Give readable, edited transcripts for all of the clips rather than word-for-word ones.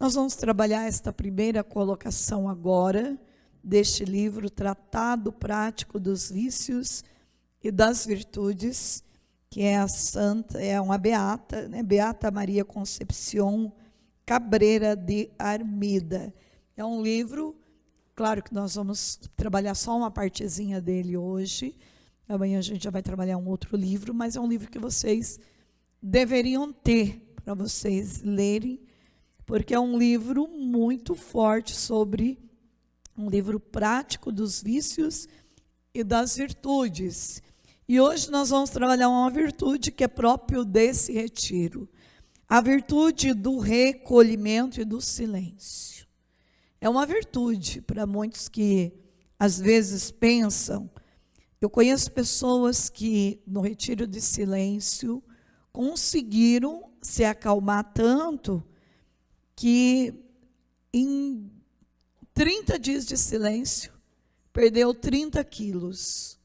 Nós vamos trabalhar esta primeira colocação agora, deste livro, Tratado Prático dos Vícios e das Virtudes, que é uma beata, né? Beata Maria Concepción Cabrera de Armida. É um livro, claro que nós vamos trabalhar só uma partezinha dele hoje, amanhã a gente já vai trabalhar um outro livro, mas é um livro que vocês deveriam ter para vocês lerem, porque é um livro muito forte sobre um livro prático dos vícios e das virtudes. E hoje nós vamos trabalhar uma virtude que é próprio desse retiro, a virtude do recolhimento e do silêncio. É uma virtude para muitos que às vezes pensam. Eu conheço pessoas que no retiro de silêncio conseguiram se acalmar tanto que em 30 dias de silêncio perdeu 30 quilos.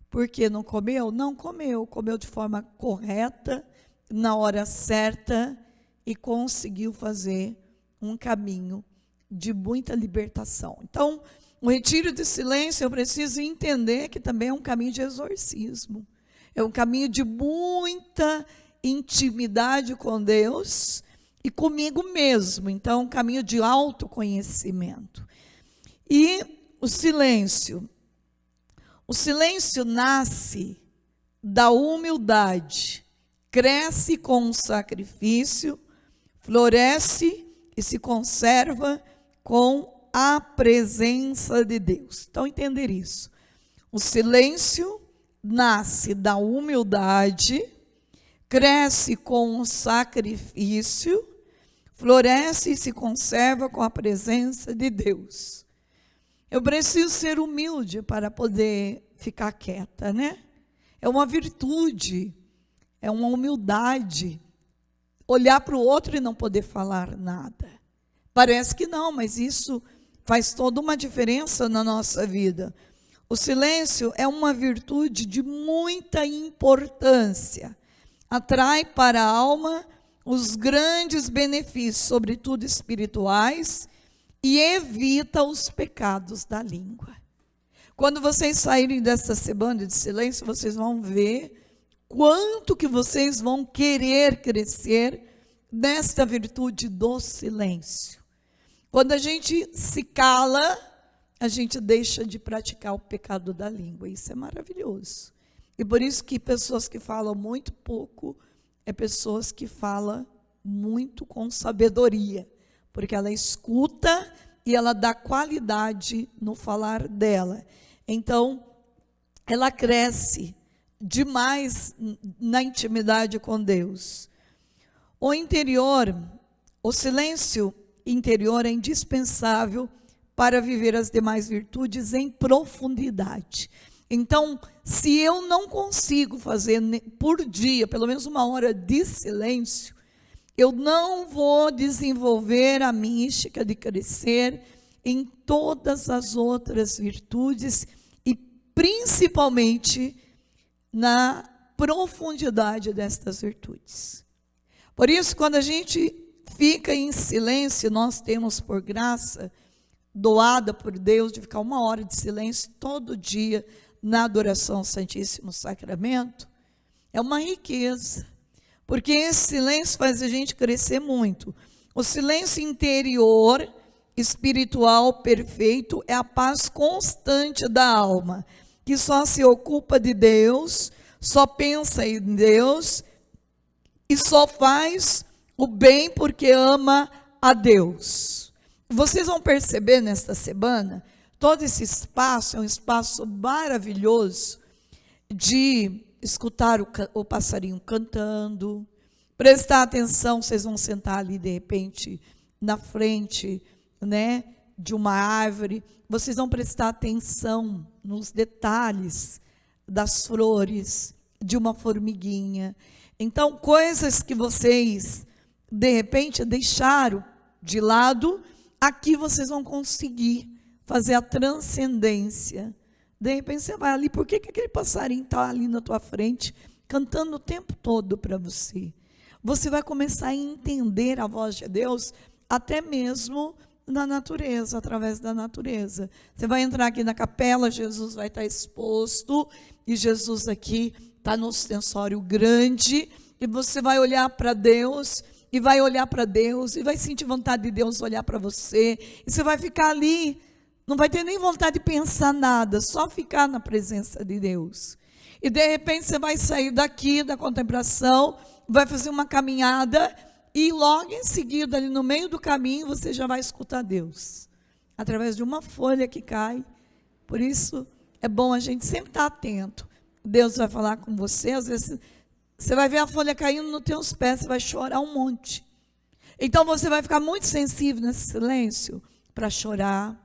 Por que não comeu? Não comeu, comeu de forma correta, na hora certa, e conseguiu fazer um caminho de muita libertação. Então, o retiro de silêncio, eu preciso entender que também é um caminho de exorcismo. É um caminho de muita intimidade com Deus e comigo mesmo. Então, um caminho de autoconhecimento. E o silêncio nasce da humildade, cresce com o sacrifício, floresce e se conserva com a presença de Deus. Então, entender isso. O silêncio nasce da humildade, cresce com o sacrifício, floresce e se conserva com a presença de Deus. Eu preciso ser humilde para poder ficar quieta, né? É uma virtude, é uma humildade. Olhar para o outro e não poder falar nada. Parece que não, mas isso faz toda uma diferença na nossa vida. O silêncio é uma virtude de muita importância. Atrai para a alma os grandes benefícios, sobretudo espirituais, e evita os pecados da língua. Quando vocês saírem dessa semana de silêncio, vocês vão ver quanto que vocês vão querer crescer nesta virtude do silêncio. Quando a gente se cala, a gente deixa de praticar o pecado da língua. Isso é maravilhoso. E por isso que pessoas que falam muito pouco, é pessoas que falam muito com sabedoria. Porque ela escuta e ela dá qualidade no falar dela. Então, ela cresce demais na intimidade com Deus. O silêncio interior é indispensável para viver as demais virtudes em profundidade. Então, se eu não consigo fazer por dia, pelo menos 1 hora de silêncio, eu não vou desenvolver a mística de crescer em todas as outras virtudes e principalmente na profundidade destas virtudes. Por isso, quando a gente fica em silêncio, nós temos por graça doada por Deus de ficar 1 hora de silêncio todo dia na adoração ao Santíssimo Sacramento, é uma riqueza. Porque esse silêncio faz a gente crescer muito. O silêncio interior, espiritual, perfeito, é a paz constante da alma, que só se ocupa de Deus, só pensa em Deus e só faz o bem porque ama a Deus. Vocês vão perceber nesta semana, todo esse espaço é um espaço maravilhoso de escutar o passarinho cantando, prestar atenção. Vocês vão sentar ali de repente na frente, né, de uma árvore, vocês vão prestar atenção nos detalhes das flores, de uma formiguinha. Então, coisas que vocês de repente deixaram de lado, aqui vocês vão conseguir fazer a transcendência. De repente você vai ali, por que aquele passarinho está ali na tua frente, cantando o tempo todo para você? Você vai começar a entender a voz de Deus até mesmo na natureza, através da natureza. Você vai entrar aqui na capela, Jesus vai estar exposto, e Jesus aqui está no ostensório grande, e você vai olhar para Deus, e vai olhar para Deus, e vai sentir vontade de Deus olhar para você, e você vai ficar ali, não vai ter nem vontade de pensar nada, só ficar na presença de Deus. E de repente você vai sair daqui da contemplação, vai fazer uma caminhada, e logo em seguida, ali no meio do caminho, você já vai escutar Deus, através de uma folha que cai. Por isso, é bom a gente sempre estar atento. Deus vai falar com você, às vezes, você vai ver a folha caindo nos teus pés, você vai chorar um monte. Então, você vai ficar muito sensível nesse silêncio, para chorar,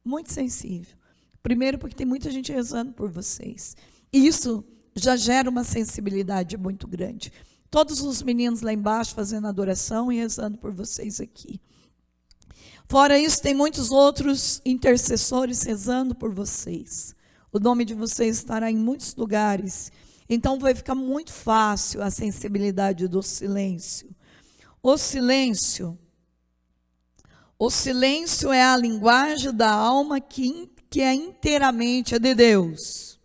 muito sensível. Primeiro, porque tem muita gente rezando por vocês. E isso já gera uma sensibilidade muito grande. Todos os meninos lá embaixo fazendo adoração e rezando por vocês aqui. Fora isso, tem muitos outros intercessores rezando por vocês. O nome de vocês estará em muitos lugares. Então vai ficar muito fácil a sensibilidade do silêncio. O silêncio é a linguagem da alma que é inteiramente a de Deus.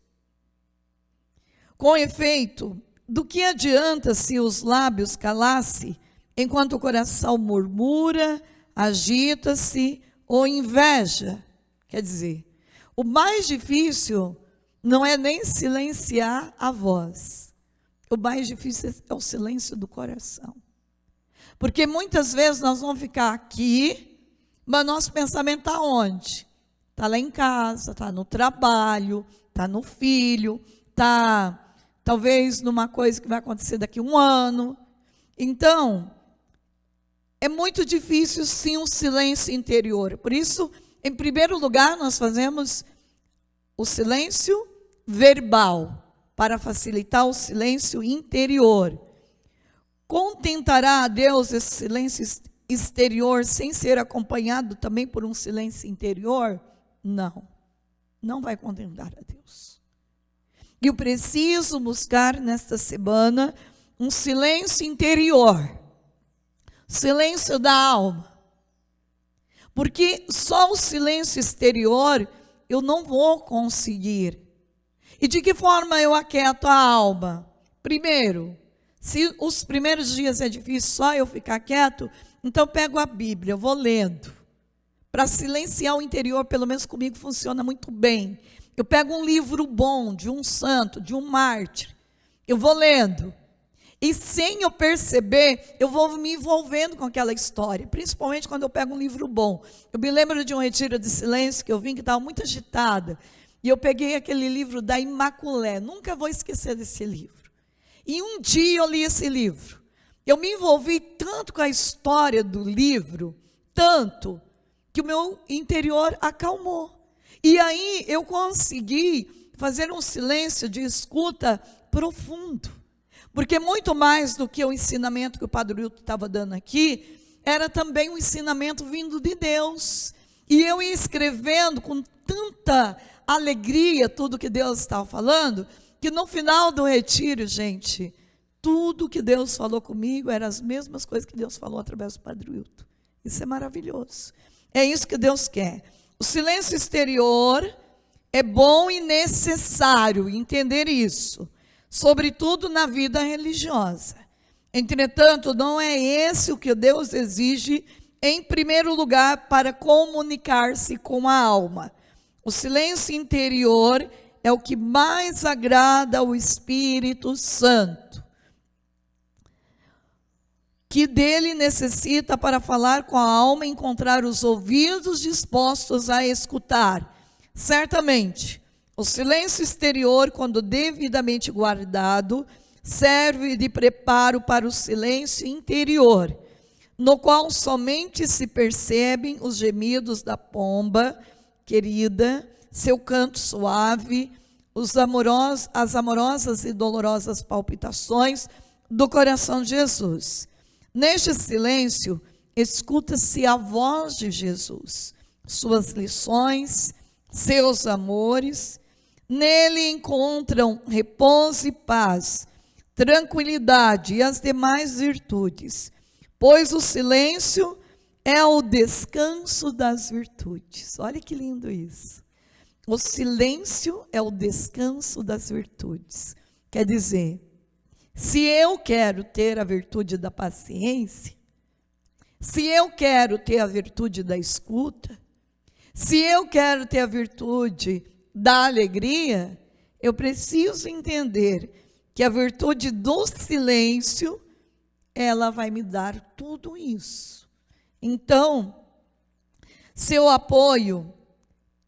Com efeito, do que adianta se os lábios calassem, enquanto o coração murmura, agita-se ou inveja? Quer dizer, o mais difícil não é nem silenciar a voz. O mais difícil é o silêncio do coração. Porque muitas vezes nós vamos ficar aqui, mas nosso pensamento está onde? Está lá em casa, está no trabalho, está no filho, está talvez numa coisa que vai acontecer daqui a um ano. Então, é muito difícil sim um silêncio interior. Por isso, em primeiro lugar, nós fazemos o silêncio verbal, para facilitar o silêncio interior. Contentará a Deus esse silêncio exterior sem ser acompanhado também por um silêncio interior? Não, não vai contentar a Deus. E eu preciso buscar nesta semana um silêncio interior, silêncio da alma. Porque só o silêncio exterior eu não vou conseguir. E de que forma eu aquieto a alma? Primeiro, se os primeiros dias é difícil só eu ficar quieto, então eu pego a Bíblia, eu vou lendo. Para silenciar o interior, pelo menos comigo funciona muito bem. Eu pego um livro bom, de um santo, de um mártir, eu vou lendo. E sem eu perceber, eu vou me envolvendo com aquela história, principalmente quando eu pego um livro bom. Eu me lembro de um retiro de silêncio que eu vim, que estava muito agitada, e eu peguei aquele livro da Imaculée, nunca vou esquecer desse livro. E um dia eu li esse livro, eu me envolvi tanto com a história do livro, tanto, que o meu interior acalmou. E aí eu consegui fazer um silêncio de escuta profundo. Porque muito mais do que o ensinamento que o Padre Hilton estava dando aqui, era também um ensinamento vindo de Deus. E eu ia escrevendo com tanta alegria tudo que Deus estava falando, que no final do retiro, gente, tudo que Deus falou comigo eram as mesmas coisas que Deus falou através do Padre Hilton. Isso é maravilhoso. É isso que Deus quer. O silêncio exterior é bom e necessário, entender isso, sobretudo na vida religiosa. Entretanto, não é esse o que Deus exige em primeiro lugar para comunicar-se com a alma. O silêncio interior é o que mais agrada ao Espírito Santo, que dele necessita para falar com a alma e encontrar os ouvidos dispostos a escutar. Certamente, o silêncio exterior, quando devidamente guardado, serve de preparo para o silêncio interior, no qual somente se percebem os gemidos da pomba querida, seu canto suave, as amorosas e dolorosas palpitações do coração de Jesus. Neste silêncio, escuta-se a voz de Jesus, suas lições, seus amores. Nele encontram repouso e paz, tranquilidade e as demais virtudes, pois o silêncio é o descanso das virtudes. Olha que lindo isso. O silêncio é o descanso das virtudes. Quer dizer, se eu quero ter a virtude da paciência, se eu quero ter a virtude da escuta, se eu quero ter a virtude da alegria, eu preciso entender que a virtude do silêncio, ela vai me dar tudo isso. Então, seu apoio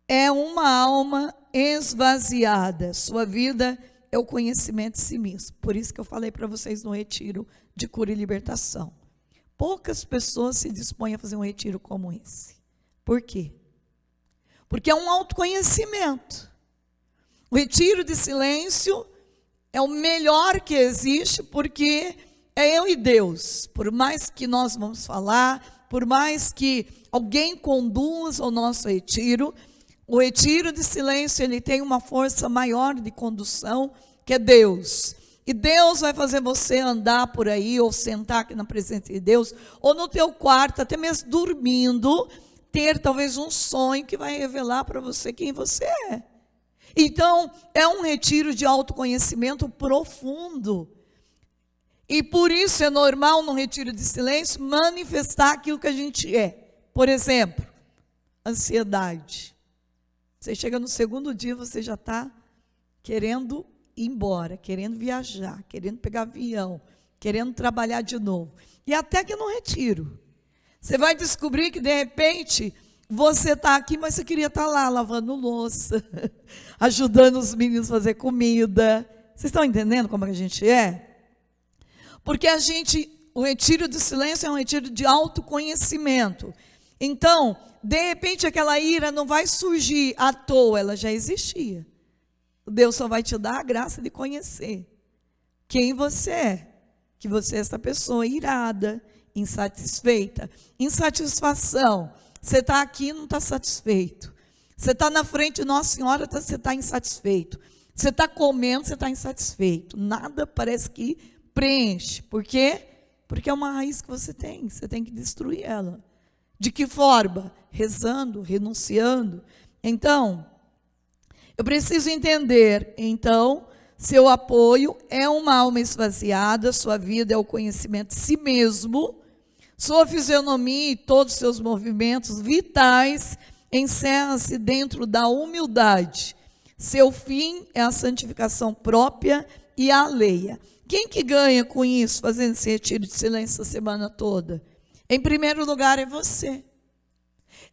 é uma alma esvaziada, sua vida é o conhecimento de si mesmo. Por isso que eu falei para vocês no retiro de cura e libertação. Poucas pessoas se dispõem a fazer um retiro como esse. Por quê? Porque é um autoconhecimento. O retiro de silêncio é o melhor que existe, porque é eu e Deus. Por mais que nós vamos falar, por mais que alguém conduza o nosso retiro, o retiro de silêncio, ele tem uma força maior de condução, que é Deus. E Deus vai fazer você andar por aí, ou sentar aqui na presença de Deus, ou no teu quarto, até mesmo dormindo, ter talvez um sonho que vai revelar para você quem você é. Então, é um retiro de autoconhecimento profundo. E por isso é normal, num retiro de silêncio, manifestar aquilo que a gente é. Por exemplo, ansiedade. Você chega no segundo dia, você já está querendo ir embora, querendo viajar, querendo pegar avião, querendo trabalhar de novo. E até que no retiro, você vai descobrir que de repente você está aqui, mas você queria estar lá lavando louça, ajudando os meninos a fazer comida. Vocês estão entendendo como a gente é? Porque o retiro de silêncio é um retiro de autoconhecimento. Então, de repente aquela ira não vai surgir à toa, ela já existia. Deus só vai te dar a graça de conhecer quem você é. Que você é essa pessoa irada, insatisfeita. Insatisfação. Você está aqui e não está satisfeito. Você está na frente de Nossa Senhora, você está insatisfeito. Você está comendo, você está insatisfeito. Nada parece que preenche. Por quê? Porque é uma raiz que você tem que destruir ela. De que forma? Rezando, renunciando. Então, eu preciso entender, seu apoio é uma alma esvaziada, sua vida é o conhecimento de si mesmo, sua fisionomia e todos os seus movimentos vitais encerram-se dentro da humildade. Seu fim é a santificação própria e alheia. Quem que ganha com isso, fazendo esse retiro de silêncio a semana toda? Em primeiro lugar é você.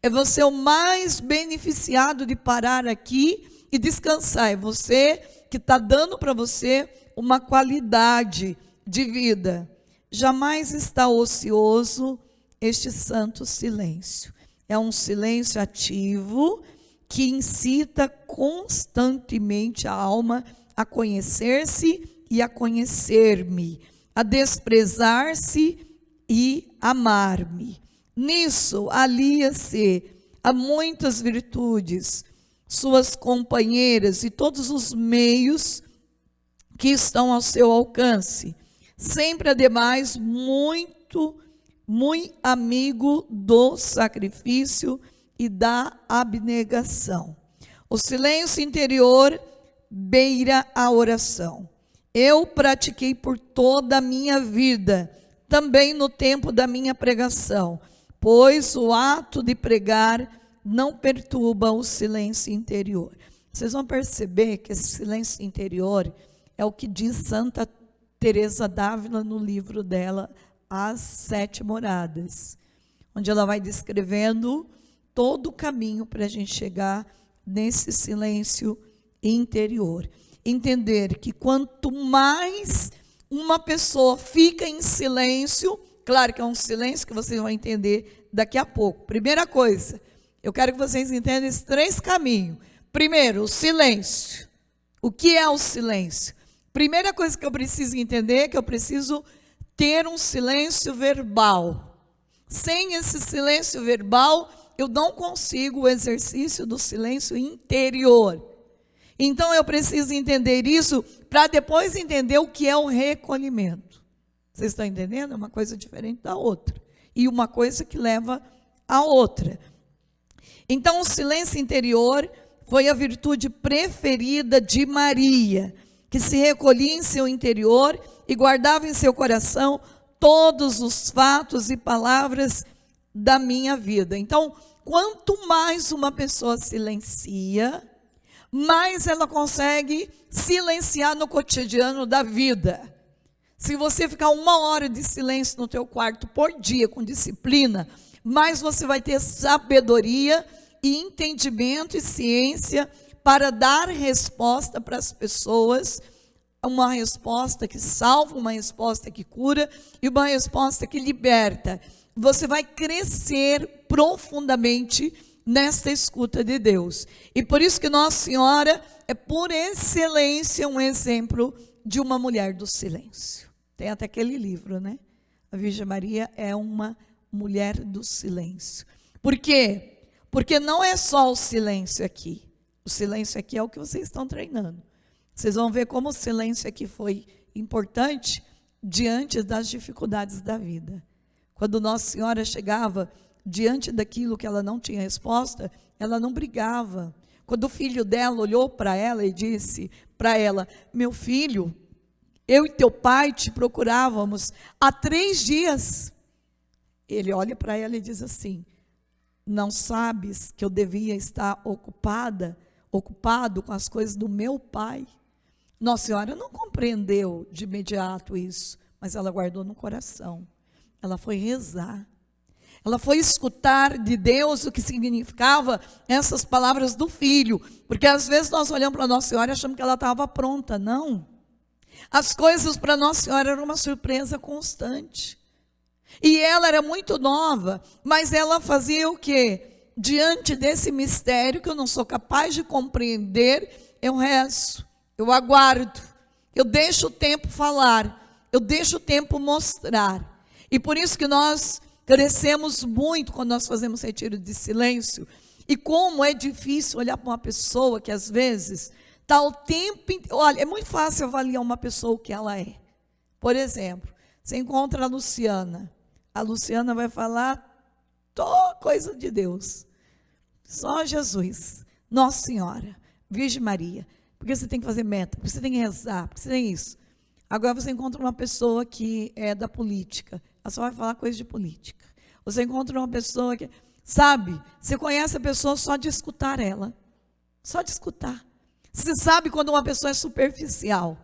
É você o mais beneficiado de parar aqui e descansar. É você que está dando para você uma qualidade de vida. Jamais está ocioso este santo silêncio. É um silêncio ativo que incita constantemente a alma a conhecer-se e a conhecer-me, a desprezar-se e amar-me. Nisso alia-se a muitas virtudes, suas companheiras e todos os meios que estão ao seu alcance. Sempre, ademais, muito amigo do sacrifício e da abnegação. O silêncio interior beira a oração. Eu pratiquei por toda a minha vida, também no tempo da minha pregação, pois o ato de pregar não perturba o silêncio interior. Vocês vão perceber que esse silêncio interior é o que diz Santa Teresa d'Ávila no livro dela, As 7 Moradas, onde ela vai descrevendo todo o caminho para a gente chegar nesse silêncio interior. Entender que quanto mais uma pessoa fica em silêncio, claro que é um silêncio que vocês vão entender daqui a pouco. Primeira coisa, eu quero que vocês entendam esses 3 caminhos. Primeiro, o silêncio. O que é o silêncio? Primeira coisa que eu preciso entender é que eu preciso ter um silêncio verbal. Sem esse silêncio verbal, eu não consigo o exercício do silêncio interior. Então eu preciso entender isso para depois entender o que é o recolhimento. Vocês estão entendendo? É uma coisa diferente da outra. e uma coisa que leva a outra. Então, o silêncio interior foi a virtude preferida de Maria, que se recolhia em seu interior e guardava em seu coração todos os fatos e palavras da minha vida. Então, quanto mais uma pessoa silencia, mais ela consegue silenciar no cotidiano da vida. Se você ficar 1 hora de silêncio no teu quarto por dia, com disciplina, mais você vai ter sabedoria e entendimento e ciência para dar resposta para as pessoas, uma resposta que salva, uma resposta que cura e uma resposta que liberta. Você vai crescer profundamente nesta escuta de Deus. E por isso que Nossa Senhora é por excelência um exemplo de uma mulher do silêncio. Tem até aquele livro, né? A Virgem Maria é uma mulher do silêncio. Por quê? Porque não é só o silêncio aqui. O silêncio aqui é o que vocês estão treinando. Vocês vão ver como o silêncio aqui foi importante diante das dificuldades da vida. Quando Nossa Senhora chegava diante daquilo que ela não tinha resposta, ela não brigava. Quando o filho dela olhou para ela e disse para ela: meu filho, eu e teu pai te procurávamos há 3 dias. Ele olha para ela e diz assim: não sabes que eu devia estar ocupado com as coisas do meu pai? Nossa Senhora não compreendeu de imediato isso, mas ela guardou no coração. Ela foi rezar. Ela foi escutar de Deus o que significava essas palavras do filho. Porque às vezes nós olhamos para Nossa Senhora e achamos que ela estava pronta. Não. As coisas para Nossa Senhora eram uma surpresa constante. E ela era muito nova, mas ela fazia o quê? Diante desse mistério que eu não sou capaz de compreender, eu rezo, eu aguardo, eu deixo o tempo falar, eu deixo o tempo mostrar. E por isso que nós crescemos muito quando nós fazemos retiro de silêncio. E como é difícil olhar para uma pessoa que às vezes está o tempo inteiro. Olha, é muito fácil avaliar uma pessoa o que ela é. Por exemplo, você encontra a Luciana. A Luciana vai falar toda coisa de Deus. Só Jesus, Nossa Senhora, Virgem Maria. Porque você tem que fazer meta, porque você tem que rezar, porque você tem isso. Agora você encontra uma pessoa que é da política. Ela só vai falar coisa de política. Você encontra uma pessoa que, sabe, você conhece a pessoa só de escutar ela. Só de escutar. Você sabe quando uma pessoa é superficial.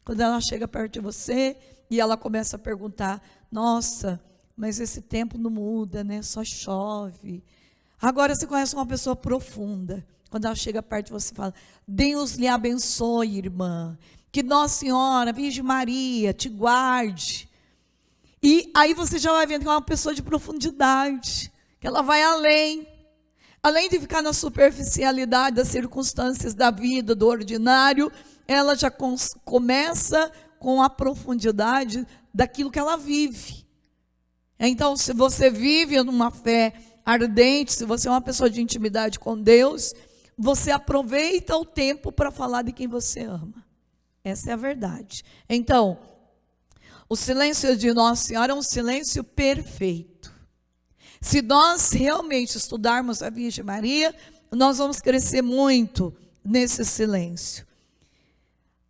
Quando ela chega perto de você e ela começa a perguntar: nossa, mas esse tempo não muda, né? Só chove. Agora você conhece uma pessoa profunda. Quando ela chega perto de você e fala: Deus lhe abençoe, irmã. Que Nossa Senhora, Virgem Maria, te guarde. E aí você já vai vendo que é uma pessoa de profundidade, que ela vai além. Além de ficar na superficialidade das circunstâncias da vida, do ordinário, ela já começa com a profundidade daquilo que ela vive. Então, se você vive numa fé ardente, se você é uma pessoa de intimidade com Deus, você aproveita o tempo para falar de quem você ama. Essa é a verdade. Então, o silêncio de Nossa Senhora é um silêncio perfeito. Se nós realmente estudarmos a Virgem Maria, nós vamos crescer muito nesse silêncio.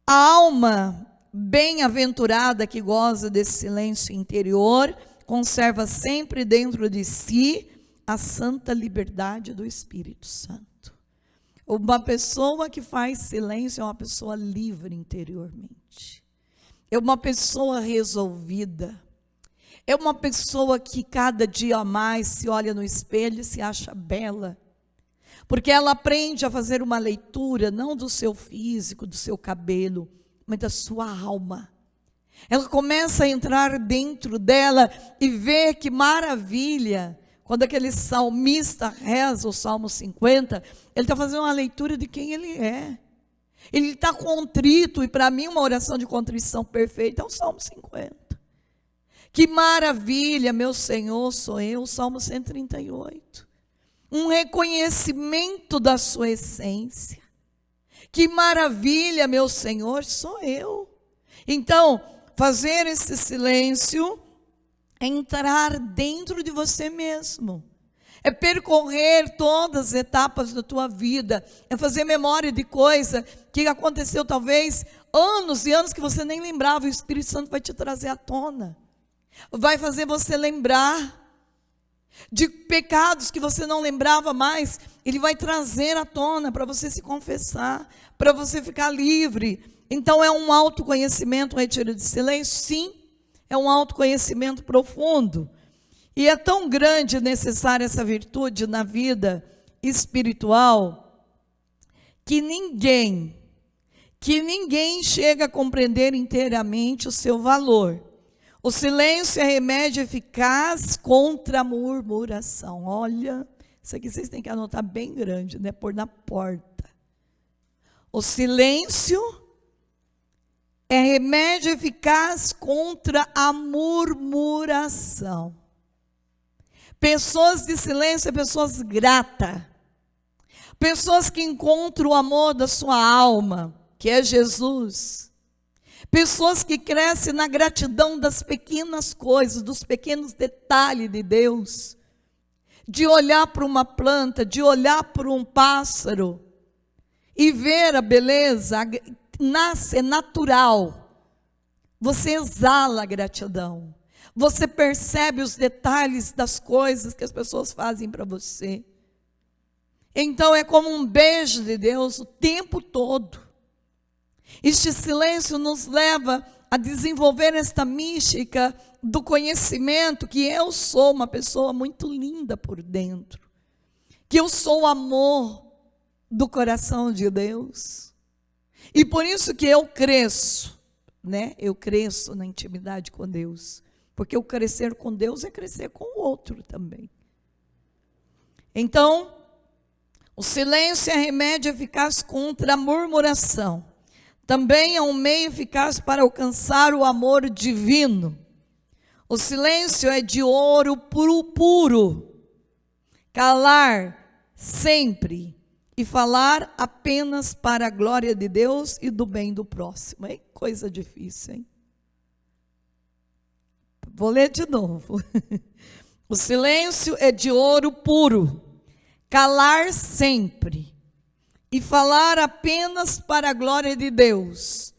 A alma bem-aventurada que goza desse silêncio interior, conserva sempre dentro de si a santa liberdade do Espírito Santo. Uma pessoa que faz silêncio é uma pessoa livre interiormente. É uma pessoa resolvida. É uma pessoa que cada dia mais se olha no espelho e se acha bela. Porque ela aprende a fazer uma leitura, não do seu físico, do seu cabelo, mas da sua alma. Ela começa a entrar dentro dela e vê que maravilha. Quando aquele salmista reza o Salmo 50, ele está fazendo uma leitura de quem ele é. Ele está contrito, e para mim uma oração de contrição perfeita é o Salmo 50. Que maravilha, meu Senhor, sou eu, Salmo 138. Um reconhecimento da sua essência. Que maravilha, meu Senhor, sou eu. Então, fazer esse silêncio é entrar dentro de você mesmo, é percorrer todas as etapas da tua vida, é fazer memória de coisa que aconteceu talvez anos e anos que você nem lembrava. O Espírito Santo vai te trazer à tona, vai fazer você lembrar de pecados que você não lembrava mais. Ele vai trazer à tona para você se confessar, para você ficar livre. Então é um autoconhecimento, um retiro de silêncio? Sim, é um autoconhecimento profundo. E é tão grande e necessária essa virtude na vida espiritual que ninguém chega a compreender inteiramente o seu valor. O silêncio é remédio eficaz contra a murmuração. Olha, isso aqui vocês têm que anotar bem grande, né? Pôr na porta. O silêncio é remédio eficaz contra a murmuração. Pessoas de silêncio é pessoas gratas. Pessoas que encontram o amor da sua alma, que é Jesus. Pessoas que crescem na gratidão das pequenas coisas, dos pequenos detalhes de Deus. De olhar para uma planta, de olhar para um pássaro e ver a beleza, nasce, é natural. Você exala a gratidão. Você percebe os detalhes das coisas que as pessoas fazem para você. Então é como um beijo de Deus o tempo todo. Este silêncio nos leva a desenvolver esta mística do conhecimento que eu sou uma pessoa muito linda por dentro, que eu sou o amor do coração de Deus, e por isso que eu cresço, né? Eu cresço na intimidade com Deus, porque o crescer com Deus é crescer com o outro também. Então, o silêncio é remédio eficaz contra a murmuração. Também é um meio eficaz para alcançar o amor divino. O silêncio é de ouro puro. Calar sempre e falar apenas para a glória de Deus e do bem do próximo. É coisa difícil, hein? Vou ler de novo. O silêncio é de ouro puro. Calar sempre e falar apenas para a glória de Deus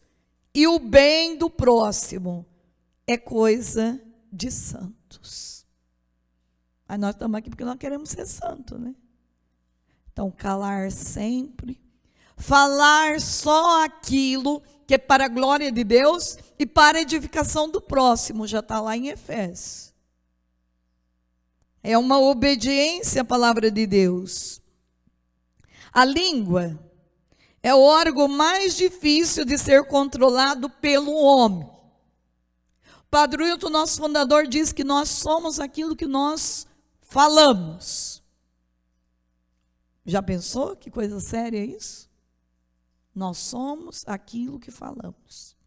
e o bem do próximo é coisa de santos. Mas nós estamos aqui porque nós queremos ser santos, né? Então, calar sempre, falar só aquilo que é para a glória de Deus e para a edificação do próximo, já está lá em Efésios. É uma obediência à palavra de Deus. A língua é o órgão mais difícil de ser controlado pelo homem. O Padre Wilton, nosso fundador, diz que nós somos aquilo que nós falamos. Já pensou? Que coisa séria é isso? Nós somos aquilo que falamos.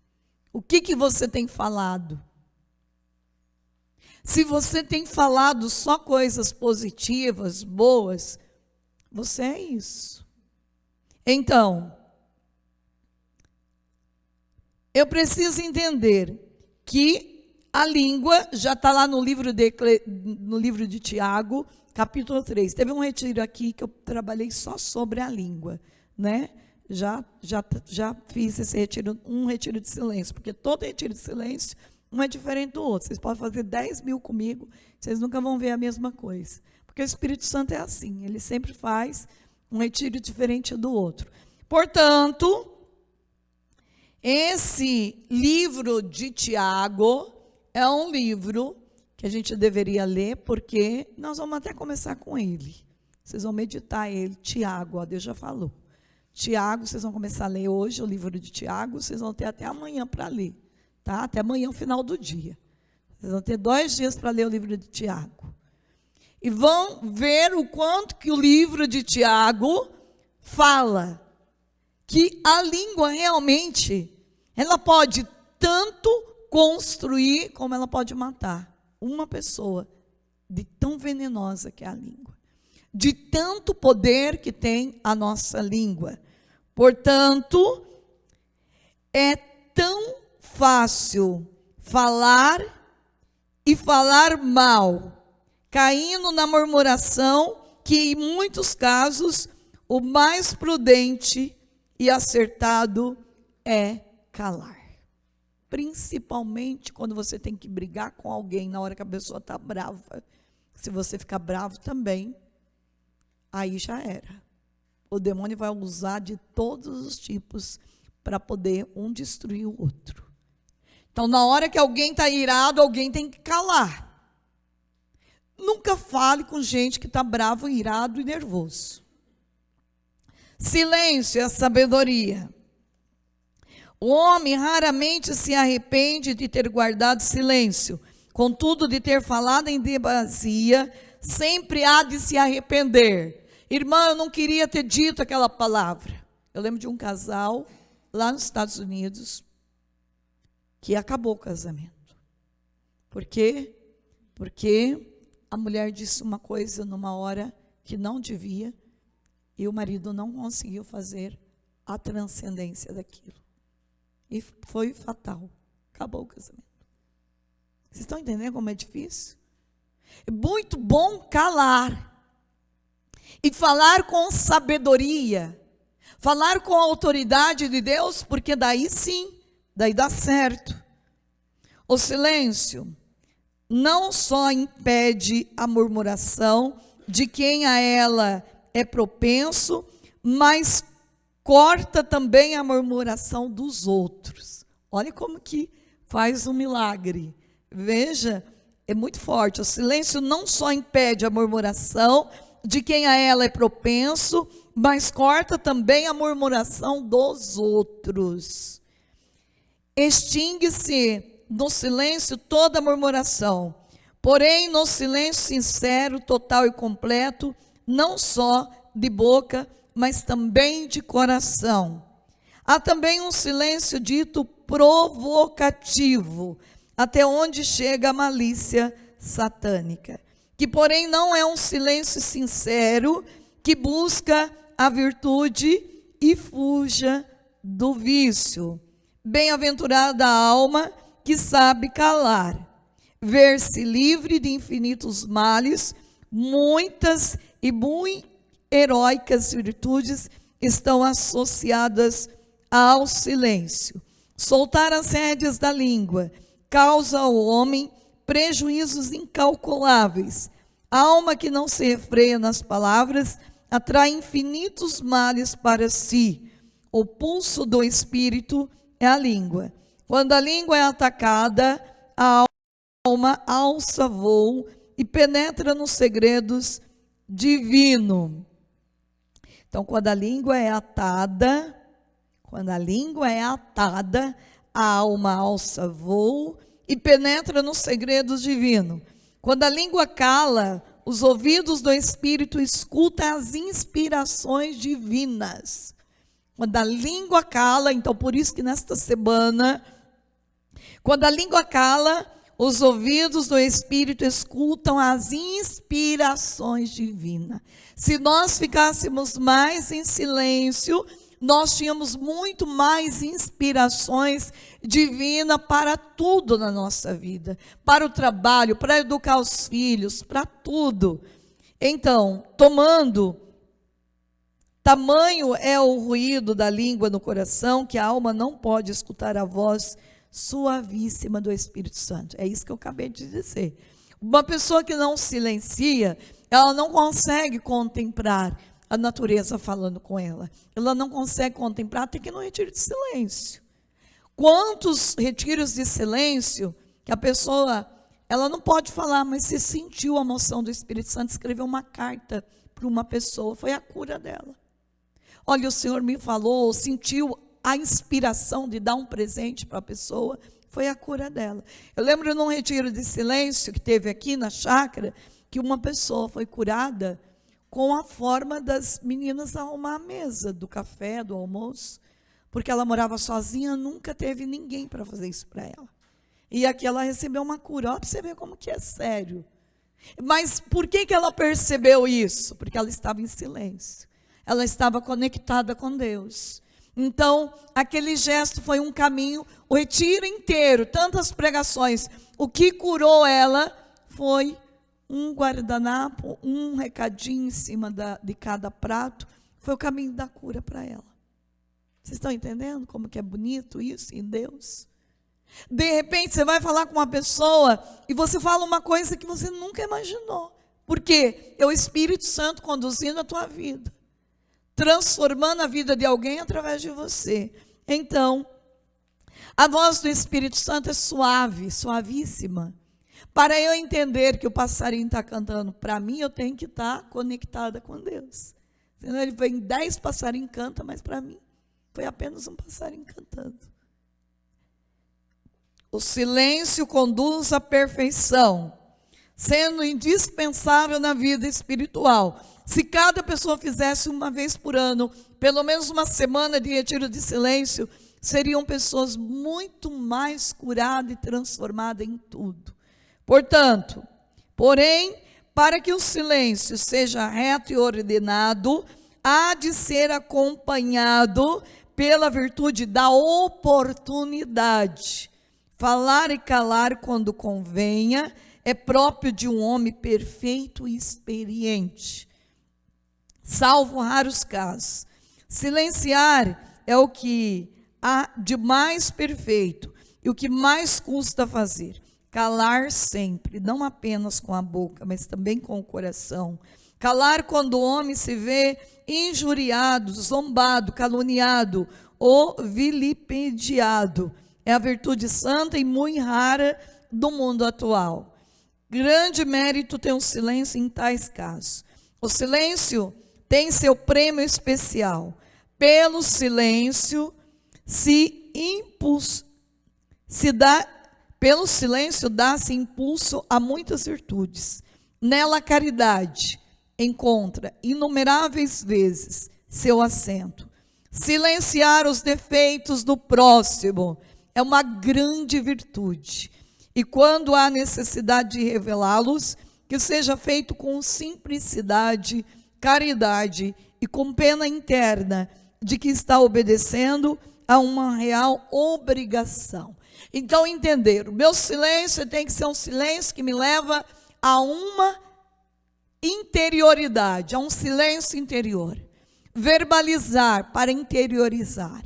O que você tem falado? Se você tem falado só coisas positivas, boas, você é isso. Então, eu preciso entender que a língua, já está lá no livro de Tiago, capítulo 3. Teve um retiro aqui que eu trabalhei só sobre a língua, né? Já fiz esse retiro, um retiro de silêncio, porque todo retiro de silêncio, um é diferente do outro. Vocês podem fazer 10.000 comigo, vocês nunca vão ver a mesma coisa. Porque o Espírito Santo é assim, ele sempre faz um retiro diferente do outro. Portanto, esse livro de Tiago é um livro que a gente deveria ler, porque nós vamos até começar com ele. Vocês vão meditar ele, Tiago, ó, Deus já falou. Tiago, vocês vão começar a ler hoje o livro de Tiago, vocês vão ter até amanhã para ler, tá? Até amanhã, o final do dia. Vocês vão ter 2 dias para ler o livro de Tiago. E vão ver o quanto que o livro de Tiago fala que a língua realmente, ela pode tanto construir como ela pode matar uma pessoa, de tão venenosa que é a língua, de tanto poder que tem a nossa língua. Portanto, é tão fácil falar e falar mal, caindo na murmuração, que em muitos casos o mais prudente e acertado é calar. Principalmente quando você tem que brigar com alguém na hora que a pessoa está brava. Se você ficar bravo também, aí já era. O demônio vai usar de todos os tipos para poder um destruir o outro. Então, na hora que alguém está irado, alguém tem que calar. Nunca fale com gente que está bravo, irado e nervoso. Silêncio é sabedoria. O homem raramente se arrepende de ter guardado silêncio. Contudo, de ter falado em demasia, sempre há de se arrepender. Irmã, eu não queria ter dito aquela palavra. Eu lembro de um casal lá nos Estados Unidos que acabou o casamento. Por quê? Porque a mulher disse uma coisa numa hora que não devia e o marido não conseguiu fazer a transcendência daquilo. E foi fatal. Acabou o casamento. Vocês estão entendendo como é difícil? É muito bom calar. E falar com sabedoria. Falar com a autoridade de Deus, porque daí sim, daí dá certo. O silêncio não só impede a murmuração de quem a ela é propenso, mas corta também a murmuração dos outros. Olha como que faz um milagre. Veja, é muito forte. O silêncio não só impede a murmuração de quem a ela é propenso, mas corta também a murmuração dos outros. Extingue-se no silêncio toda murmuração. Porém, no silêncio sincero, total e completo, não só de boca, mas também de coração. Há também um silêncio dito provocativo, até onde chega a malícia satânica, que porém não é um silêncio sincero, que busca a virtude e fuja do vício. Bem-aventurada a alma que sabe calar, ver-se livre de infinitos males, muitas e muito heróicas virtudes estão associadas ao silêncio. Soltar as rédeas da língua causa ao homem prejuízos incalculáveis. A alma que não se refreia nas palavras atrai infinitos males para si. O pulso do espírito é a língua. Quando a língua é atacada, a alma alça voo e penetra nos segredos divinos. Então, quando a língua é atada, a alma alça voo e penetra nos segredos divinos. Quando a língua cala, os ouvidos do Espírito escutam as inspirações divinas. Quando a língua cala, então por isso que nesta semana, quando a língua cala, os ouvidos do Espírito escutam as inspirações divinas. Se nós ficássemos mais em silêncio, nós tínhamos muito mais inspirações divinas para tudo na nossa vida. Para o trabalho, para educar os filhos, para tudo. Então, tamanho é o ruído da língua no coração, que a alma não pode escutar a voz suavíssima do Espírito Santo. É isso que eu acabei de dizer. Uma pessoa que não silencia, ela não consegue contemplar a natureza falando com ela. Ela não consegue contemplar até que no retiro de silêncio. Quantos retiros de silêncio que a pessoa, ela não pode falar, mas se sentiu a moção do Espírito Santo, escreveu uma carta para uma pessoa, foi a cura dela. Olha, o Senhor me falou, sentiu a inspiração de dar um presente para a pessoa, foi a cura dela. Eu lembro num retiro de silêncio que teve aqui na chácara, que uma pessoa foi curada com a forma das meninas arrumar a mesa, do café, do almoço, porque ela morava sozinha, nunca teve ninguém para fazer isso para ela. E aqui ela recebeu uma cura, olha para você ver como que é sério. Mas por que ela percebeu isso? Porque ela estava em silêncio, ela estava conectada com Deus. Então, aquele gesto foi um caminho, o retiro inteiro, tantas pregações. O que curou ela foi um guardanapo, um recadinho em cima de cada prato. Foi o caminho da cura para ela. Vocês estão entendendo como que é bonito isso em Deus? De repente, você vai falar com uma pessoa e você fala uma coisa que você nunca imaginou. Por quê? É o Espírito Santo conduzindo a tua vida, transformando a vida de alguém através de você. Então, a voz do Espírito Santo é suave, suavíssima. Para eu entender que o passarinho está cantando para mim, eu tenho que estar conectada com Deus. Senão ele vem 10 passarinhos canta, mas para mim foi apenas um passarinho cantando. O silêncio conduz à perfeição, sendo indispensável na vida espiritual. Se cada pessoa fizesse uma vez por ano, pelo menos uma semana de retiro de silêncio, seriam pessoas muito mais curadas e transformadas em tudo. Portanto, porém, para que o silêncio seja reto e ordenado, há de ser acompanhado pela virtude da oportunidade. Falar e calar quando convenha é próprio de um homem perfeito e experiente, salvo raros casos. Silenciar é o que há de mais perfeito e o que mais custa fazer. Calar sempre, não apenas com a boca, mas também com o coração. Calar quando o homem se vê injuriado, zombado, caluniado ou vilipendiado. É a virtude santa e muito rara do mundo atual. Grande mérito tem o silêncio em tais casos. O silêncio tem seu prêmio especial. Pelo silêncio pelo silêncio dá-se impulso a muitas virtudes. Nela a caridade encontra inumeráveis vezes seu assento. Silenciar os defeitos do próximo é uma grande virtude. E quando há necessidade de revelá-los, que seja feito com simplicidade, caridade e com pena interna de que está obedecendo a uma real obrigação. Então, entender, o meu silêncio tem que ser um silêncio que me leva a uma interioridade, a um silêncio interior. Verbalizar para interiorizar.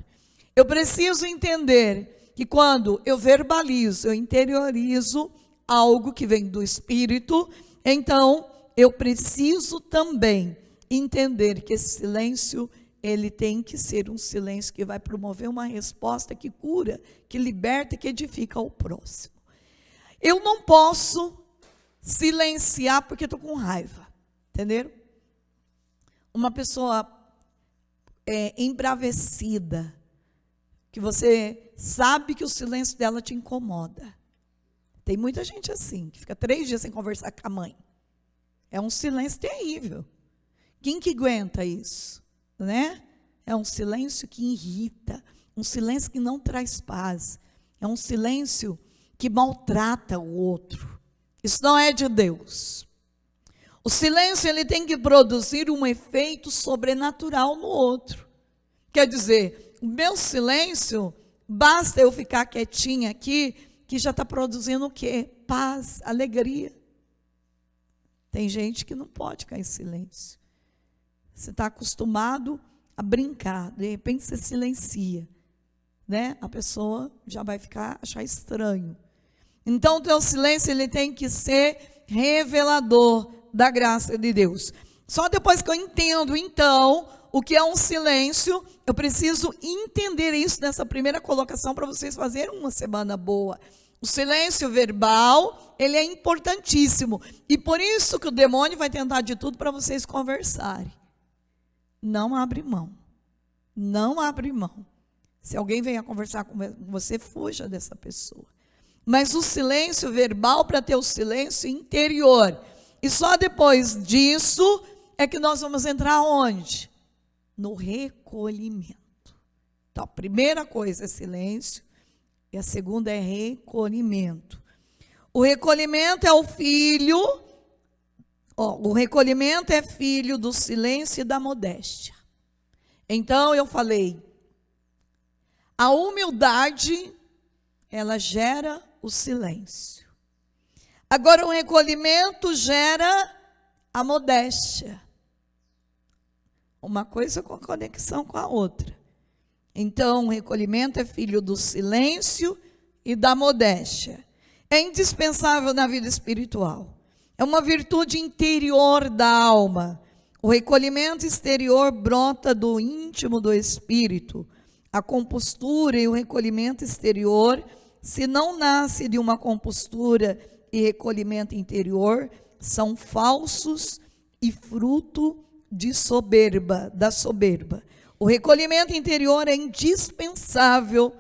Eu preciso entender que quando eu verbalizo, eu interiorizo algo que vem do Espírito, então eu preciso também entender que esse silêncio, ele tem que ser um silêncio que vai promover uma resposta que cura, que liberta, que edifica o próximo. Eu não posso silenciar porque estou com raiva, entenderam? Uma pessoa embravecida, que você sabe que o silêncio dela te incomoda. Tem muita gente assim, que fica 3 dias sem conversar com a mãe. É um silêncio terrível. Quem que aguenta isso? Né? É um silêncio que irrita, um silêncio que não traz paz, é um silêncio que maltrata o outro. Isso não é de Deus. O silêncio, ele tem que produzir um efeito sobrenatural no outro. Quer dizer, o meu silêncio, basta eu ficar quietinha aqui, que já está produzindo o quê? Paz, alegria. Tem gente que não pode ficar em silêncio. Você está acostumado a brincar, de repente você silencia, né? A pessoa já vai achar estranho. Então o teu silêncio, ele tem que ser revelador da graça de Deus. Só depois que eu entendo, então, o que é um silêncio, eu preciso entender isso nessa primeira colocação para vocês fazerem uma semana boa. O silêncio verbal, ele é importantíssimo. E por isso que o demônio vai tentar de tudo para vocês conversarem. Não abre mão. Não abre mão. Se alguém venha conversar com você, fuja dessa pessoa. Mas o silêncio verbal para ter o silêncio interior. E só depois disso é que nós vamos entrar onde? No recolhimento. Então, a primeira coisa é silêncio e a segunda é recolhimento. O recolhimento é o recolhimento é filho do silêncio e da modéstia. Então, eu falei, A humildade, ela gera o silêncio. Agora, o recolhimento gera a modéstia. Uma coisa com conexão com a outra. Então, o recolhimento é filho do silêncio e da modéstia. É indispensável na vida espiritual. É uma virtude interior da alma. O recolhimento exterior brota do íntimo do espírito. A compostura e o recolhimento exterior, se não nasce de uma compostura e recolhimento interior, são falsos e fruto de soberba, da soberba. O recolhimento interior é indispensável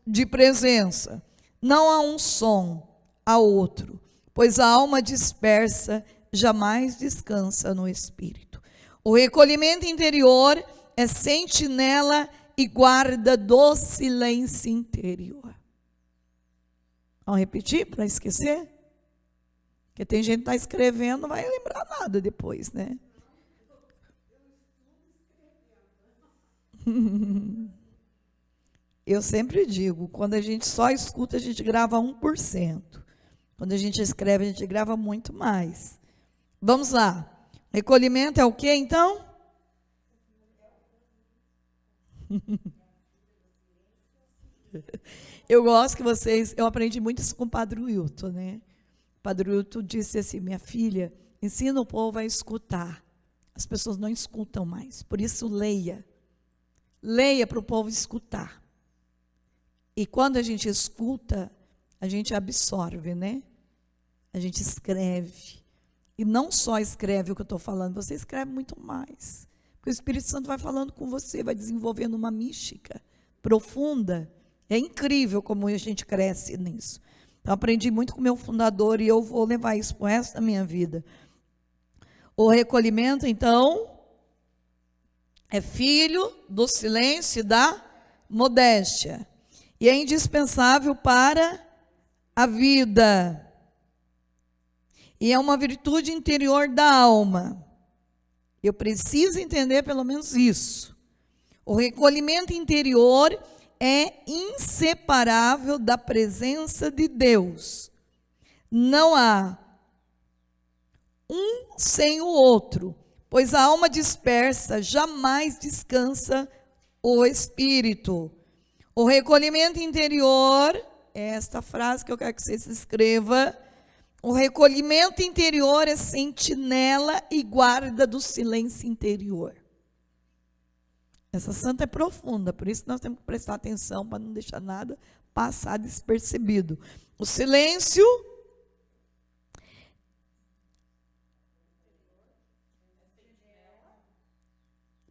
de presença. Não há um som, há outro, pois a alma dispersa jamais descansa no espírito. O recolhimento interior é sentinela e guarda do silêncio interior. Vamos repetir para esquecer? Porque tem gente que está escrevendo, não vai lembrar nada depois, né? Eu sempre digo, quando a gente só escuta, a gente grava 1%. Quando a gente escreve, a gente grava muito mais. Vamos lá. Recolhimento é o quê, então? Eu gosto que vocês... Eu aprendi muito isso com o Padre Wilton, né? O Padre Wilton disse assim, minha filha, ensina o povo a escutar. As pessoas não escutam mais. Por isso, leia. Leia para o povo escutar. E quando a gente escuta, a gente absorve, né? A gente escreve. E não só escreve o que eu estou falando, você escreve muito mais. Porque o Espírito Santo vai falando com você, vai desenvolvendo uma mística profunda. É incrível como a gente cresce nisso. Então, aprendi muito com o meu fundador e eu vou levar isso para o resto da minha vida. O recolhimento, então, é filho do silêncio e da modéstia. E é indispensável para a vida. E é uma virtude interior da alma. Eu preciso entender pelo menos isso. O recolhimento interior é inseparável da presença de Deus. Não há um sem o outro, pois a alma dispersa jamais descansa o espírito. O recolhimento interior, é esta frase que eu quero que você se escreva. O recolhimento interior é sentinela e guarda do silêncio interior. Essa santa é profunda, por isso nós temos que prestar atenção para não deixar nada passar despercebido. O silêncio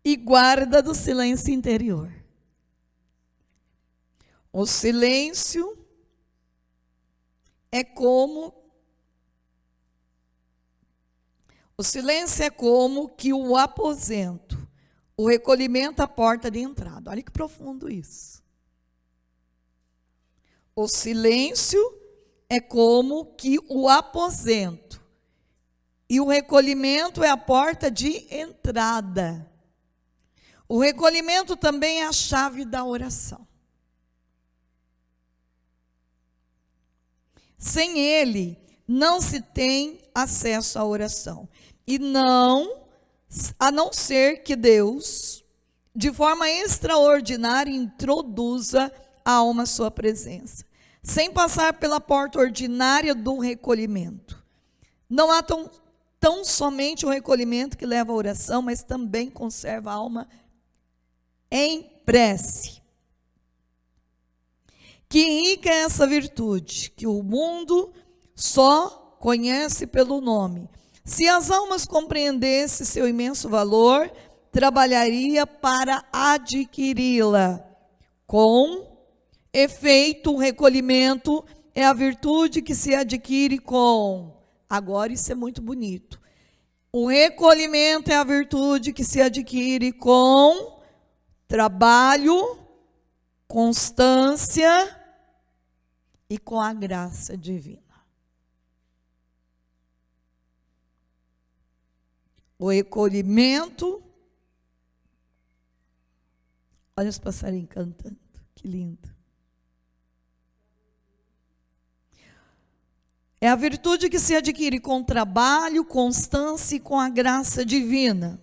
e guarda do silêncio interior. O silêncio é como que o aposento, o recolhimento à porta de entrada. Olha que profundo isso. O silêncio é como que o aposento, e o recolhimento é a porta de entrada. O recolhimento também é a chave da oração. Sem ele, não se tem acesso à oração. E a não ser que Deus, de forma extraordinária, introduza a alma à sua presença, sem passar pela porta ordinária do recolhimento. Não há tão somente o recolhimento que leva à oração, mas também conserva a alma em prece. Que rica é essa virtude, que o mundo só conhece pelo nome. Se as almas compreendessem seu imenso valor, trabalharia para adquiri-la. Com efeito, o recolhimento é a virtude que se adquire com... Agora isso é muito bonito. O recolhimento é a virtude que se adquire com trabalho, constância e com a graça divina. O recolhimento, olha os passarinhos cantando. Que lindo. É a virtude que se adquire com trabalho, constância e com a graça divina.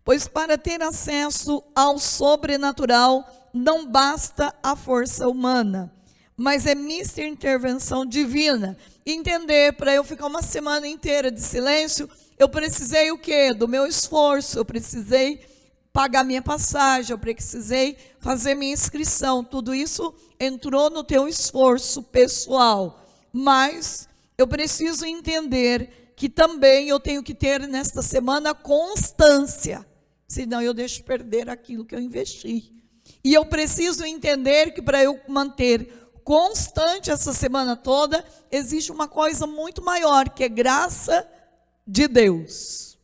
Pois para ter acesso ao sobrenatural, não basta a força humana, mas é mista intervenção divina. Entender, para eu ficar uma semana inteira de silêncio, eu precisei o quê? Do meu esforço, eu precisei pagar minha passagem, eu precisei fazer minha inscrição. Tudo isso entrou no teu esforço pessoal. Mas eu preciso entender que também eu tenho que ter nesta semana constância, senão eu deixo perder aquilo que eu investi. E eu preciso entender que para eu manter constante essa semana toda, existe uma coisa muito maior, que é graça de Deus.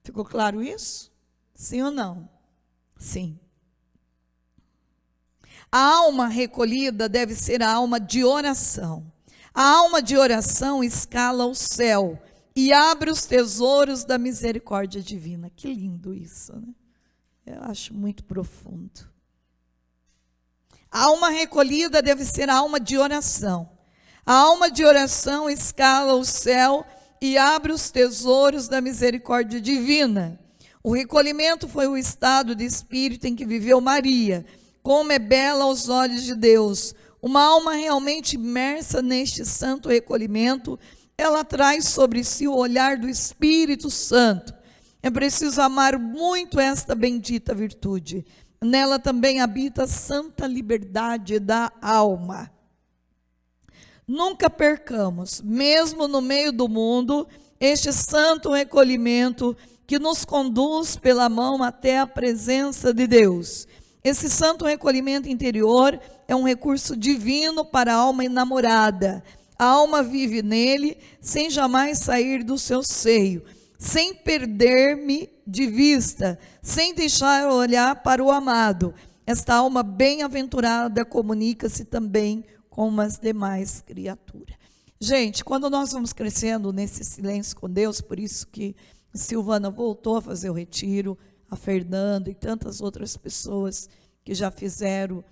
Ficou claro isso? Sim ou não? Sim. A alma recolhida deve ser a alma de oração. A alma de oração escala o céu e abre os tesouros da misericórdia divina. Que lindo isso, né? Eu acho muito profundo. A alma recolhida deve ser a alma de oração. A alma de oração escala o céu e abre os tesouros da misericórdia divina. O recolhimento foi o estado de espírito em que viveu Maria. Como é bela aos olhos de Deus. Uma alma realmente imersa neste santo recolhimento, ela traz sobre si o olhar do Espírito Santo. É preciso amar muito esta bendita virtude. Nela também habita a santa liberdade da alma. Nunca percamos, mesmo no meio do mundo, este santo recolhimento que nos conduz pela mão até a presença de Deus. Esse santo recolhimento interior é um recurso divino para a alma enamorada. A alma vive nele sem jamais sair do seu seio, sem perder-me de vista, sem deixar olhar para o amado. Esta alma bem-aventurada comunica-se também com as demais criaturas. Gente, quando nós vamos crescendo nesse silêncio com Deus, por isso que Silvana voltou a fazer o retiro, a Fernanda e tantas outras pessoas que já fizeram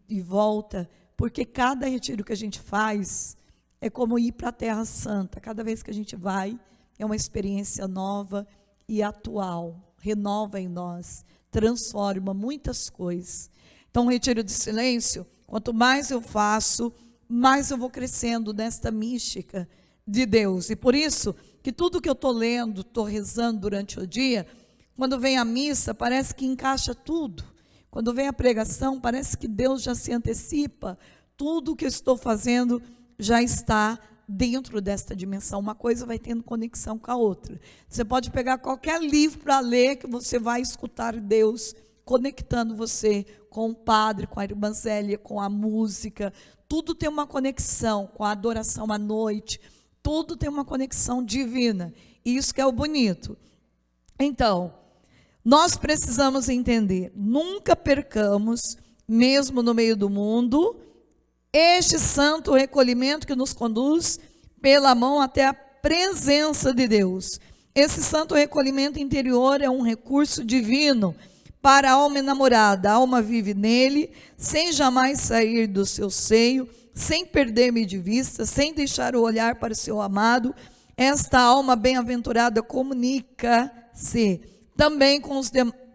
e volta, porque cada retiro que a gente faz é como ir para a Terra Santa. Cada vez que a gente vai, é uma experiência nova e atual, renova em nós, transforma muitas coisas. Então, o retiro de silêncio, quanto mais eu faço, mais eu vou crescendo nesta mística de Deus. E por isso, que tudo que eu estou lendo, estou rezando durante o dia, quando vem a missa, parece que encaixa tudo. Quando vem a pregação, parece que Deus já se antecipa. Tudo que eu estou fazendo já está dentro desta dimensão. Uma coisa vai tendo conexão com a outra. Você pode pegar qualquer livro para ler, que você vai escutar Deus conectando você com o padre, com a irmã Zélia, com a música. Tudo tem uma conexão com a adoração à noite. Tudo tem uma conexão divina. E isso que é o bonito. Então, nós precisamos entender, nunca percamos, mesmo no meio do mundo, este santo recolhimento que nos conduz pela mão até a presença de Deus. Esse santo recolhimento interior é um recurso divino para a alma enamorada. A alma vive nele, sem jamais sair do seu seio, sem perder-me de vista, sem deixar o olhar para o seu amado. Esta alma bem-aventurada comunica-se também com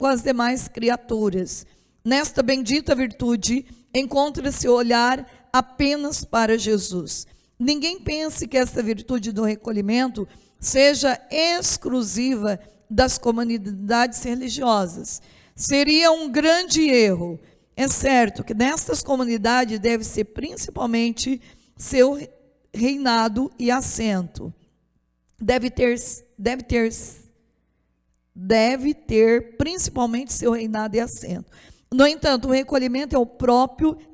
as demais criaturas. Nesta bendita virtude, encontra-se o olhar apenas para Jesus. Ninguém pense que esta virtude do recolhimento seja exclusiva das comunidades religiosas. Seria um grande erro. É certo que nestas comunidades deve ser principalmente seu reinado e assento. Deve ter principalmente seu reinado e assento. No entanto, o recolhimento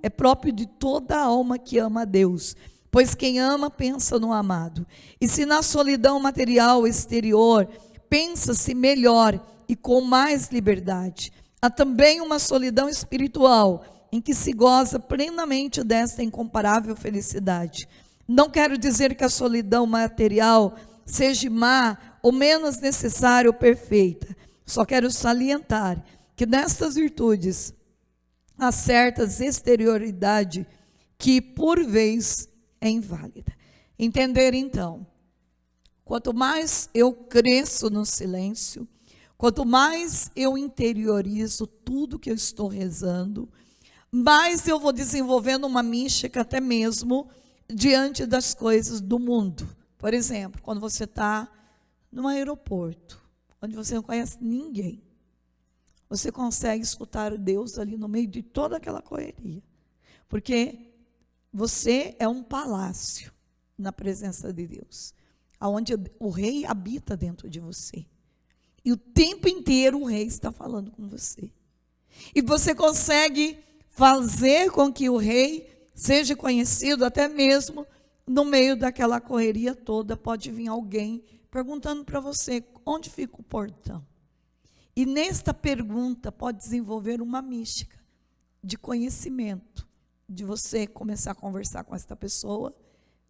é próprio de toda a alma que ama a Deus, pois quem ama pensa no amado. E se na solidão material exterior pensa-se melhor e com mais liberdade, há também uma solidão espiritual em que se goza plenamente desta incomparável felicidade. Não quero dizer que a solidão material seja má ou menos necessária ou perfeita. Só quero salientar que nestas virtudes a certas exterioridade que por vez é inválida. Entender então, quanto mais eu cresço no silêncio, quanto mais eu interiorizo tudo que eu estou rezando, mais eu vou desenvolvendo uma mística até mesmo diante das coisas do mundo. Por exemplo, quando você está num aeroporto, onde você não conhece ninguém, você consegue escutar Deus ali no meio de toda aquela correria. Porque você é um palácio na presença de Deus, onde o rei habita dentro de você. E o tempo inteiro o rei está falando com você. E você consegue fazer com que o rei seja conhecido até mesmo no meio daquela correria toda. Pode vir alguém perguntando para você, onde fica o portão? E nesta pergunta pode desenvolver uma mística de conhecimento, de você começar a conversar com esta pessoa.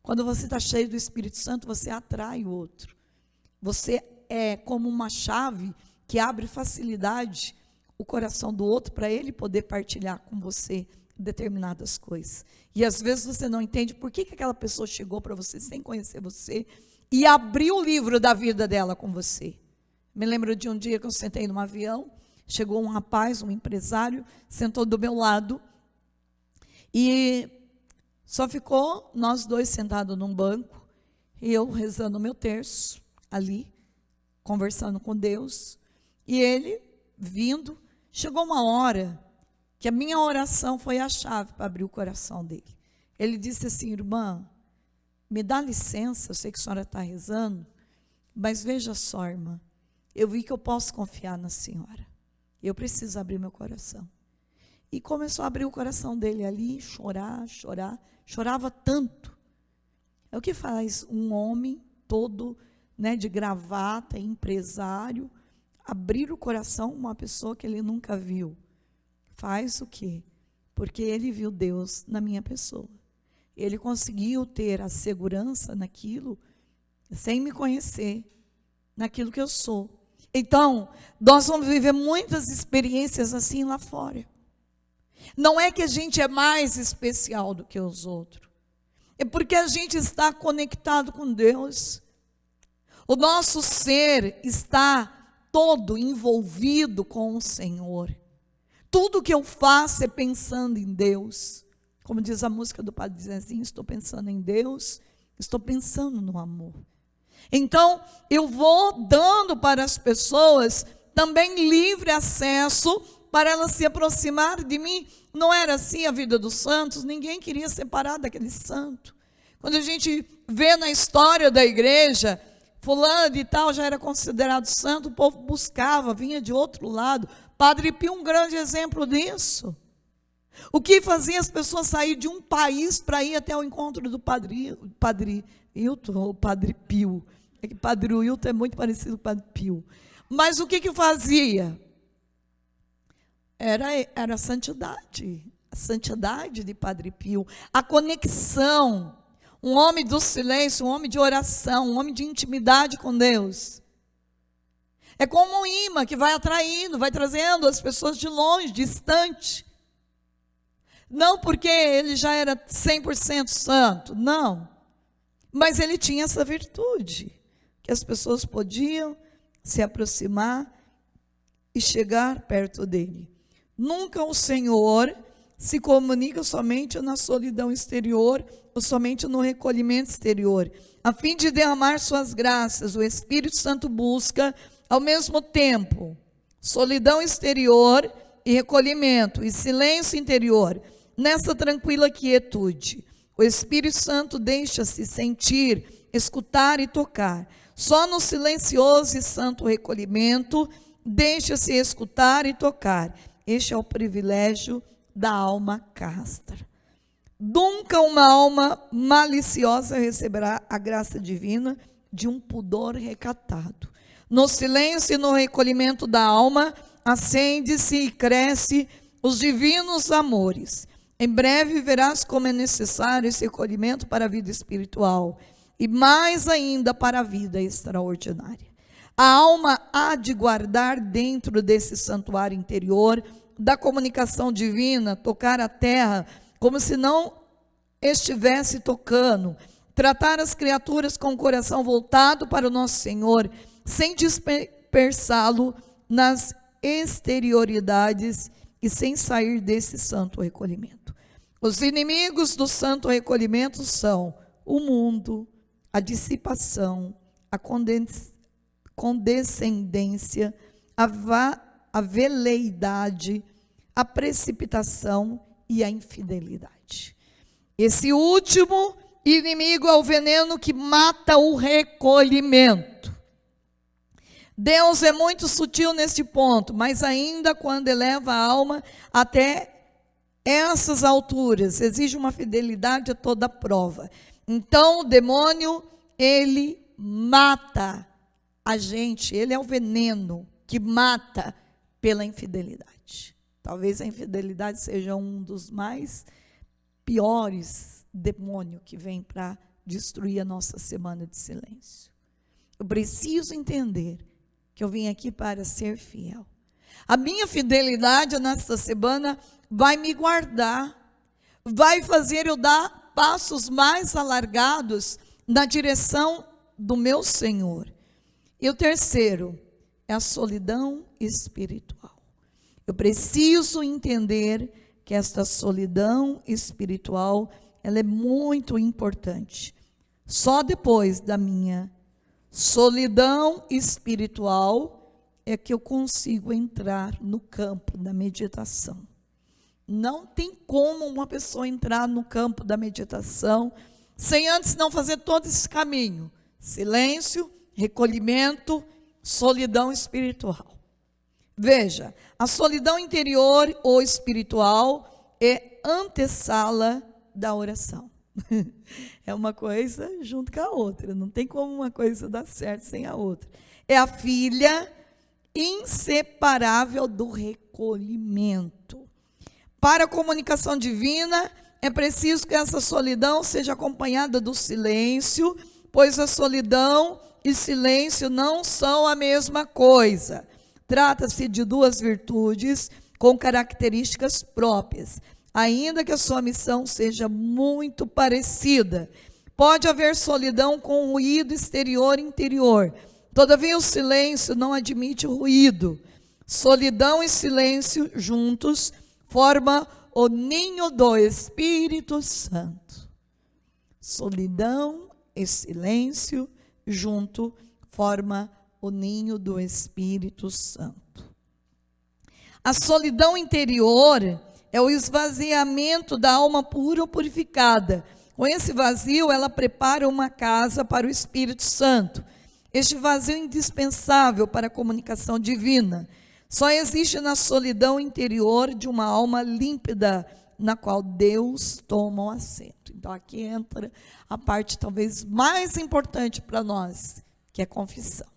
Quando você está cheio do Espírito Santo, você atrai o outro. Você é como uma chave que abre facilidade o coração do outro para ele poder partilhar com você determinadas coisas. E às vezes você não entende por que aquela pessoa chegou para você sem conhecer você e abriu o livro da vida dela com você. Me lembro de um dia que eu sentei num avião, chegou um rapaz, um empresário, sentou do meu lado e só ficou nós dois sentados num banco e eu rezando o meu terço ali, conversando com Deus, e ele vindo. Chegou uma hora que a minha oração foi a chave para abrir o coração dele. Ele disse assim: irmã, me dá licença, eu sei que a senhora está rezando, mas veja só, irmã, eu vi que eu posso confiar na senhora, eu preciso abrir meu coração. E começou a abrir o coração dele ali, chorar, chorava tanto. É o que faz um homem todo, de gravata, empresário, abrir o coração a uma pessoa que ele nunca viu? Faz o quê? Porque ele viu Deus na minha pessoa. Ele conseguiu ter a segurança naquilo, sem me conhecer, naquilo que eu sou. Então, nós vamos viver muitas experiências assim lá fora. Não é que a gente é mais especial do que os outros. É porque a gente está conectado com Deus. O nosso ser está todo envolvido com o Senhor. Tudo que eu faço é pensando em Deus. Como diz a música do Padre Zezinho, estou pensando em Deus, estou pensando no amor. Então, eu vou dando para as pessoas também livre acesso para elas se aproximar de mim. Não era assim a vida dos santos, ninguém queria separar daquele santo. Quando a gente vê na história da igreja, fulano de tal já era considerado santo, o povo buscava, vinha de outro lado. Padre Pio, um grande exemplo disso. O que fazia as pessoas sair de um país para ir até o encontro do Padre Hilton ou Padre Pio? É que Padre Hilton é muito parecido com o Padre Pio. Mas o que fazia? Era a santidade de Padre Pio, a conexão. Um homem do silêncio, um homem de oração, um homem de intimidade com Deus. É como um imã que vai atraindo, vai trazendo as pessoas de longe, distante. Não porque ele já era 100% santo, não. Mas ele tinha essa virtude, que as pessoas podiam se aproximar e chegar perto dele. Nunca o Senhor se comunica somente na solidão exterior ou somente no recolhimento exterior. A fim de derramar suas graças, o Espírito Santo busca, ao mesmo tempo, solidão exterior e recolhimento, e silêncio interior. Nessa tranquila quietude, o Espírito Santo deixa-se sentir, escutar e tocar. Só no silencioso e santo recolhimento, deixa-se escutar e tocar. Este é o privilégio da alma casta. Nunca uma alma maliciosa receberá a graça divina de um pudor recatado. No silêncio e no recolhimento da alma, acende-se e cresce os divinos amores. Em breve verás como é necessário esse recolhimento para a vida espiritual e mais ainda para a vida extraordinária. A alma há de guardar dentro desse santuário interior da comunicação divina, tocar a terra como se não estivesse tocando, tratar as criaturas com o coração voltado para o nosso Senhor, sem dispersá-lo nas exterioridades e sem sair desse santo recolhimento. Os inimigos do santo recolhimento são o mundo, a dissipação, a condescendência, a veleidade, a precipitação e a infidelidade. Esse último inimigo é o veneno que mata o recolhimento. Deus é muito sutil neste ponto, mas ainda quando eleva a alma até essas alturas, exige uma fidelidade a toda prova. Então o demônio, ele mata a gente, ele é o veneno que mata pela infidelidade. Talvez a infidelidade seja um dos mais piores demônios que vem para destruir a nossa semana de silêncio. Eu preciso entender que eu vim aqui para ser fiel. A minha fidelidade nesta semana vai me guardar, vai fazer eu dar passos mais alargados na direção do meu Senhor. E o terceiro é a solidão espiritual. Eu preciso entender que esta solidão espiritual, ela é muito importante. Só depois da minha solidão espiritual é que eu consigo entrar no campo da meditação. Não tem como uma pessoa entrar no campo da meditação sem antes não fazer todo esse caminho. Silêncio, recolhimento, solidão espiritual. Veja, a solidão interior ou espiritual é antessala da oração. É uma coisa junto com a outra, não tem como uma coisa dar certo sem a outra. É a filha inseparável do recolhimento. Para a comunicação divina, é preciso que essa solidão seja acompanhada do silêncio, pois a solidão e silêncio não são a mesma coisa. Trata-se de duas virtudes com características próprias, ainda que a sua missão seja muito parecida. Pode haver solidão com ruído exterior e interior. Todavia, o silêncio não admite ruído. Solidão e silêncio juntos formam o ninho do Espírito Santo. Solidão e silêncio junto forma o ninho do Espírito Santo. A solidão interior é o esvaziamento da alma pura ou purificada. Com esse vazio, ela prepara uma casa para o Espírito Santo. Este vazio é indispensável para a comunicação divina. Só existe na solidão interior de uma alma límpida, na qual Deus toma o assento. Então aqui entra a parte talvez mais importante para nós, que é a confissão.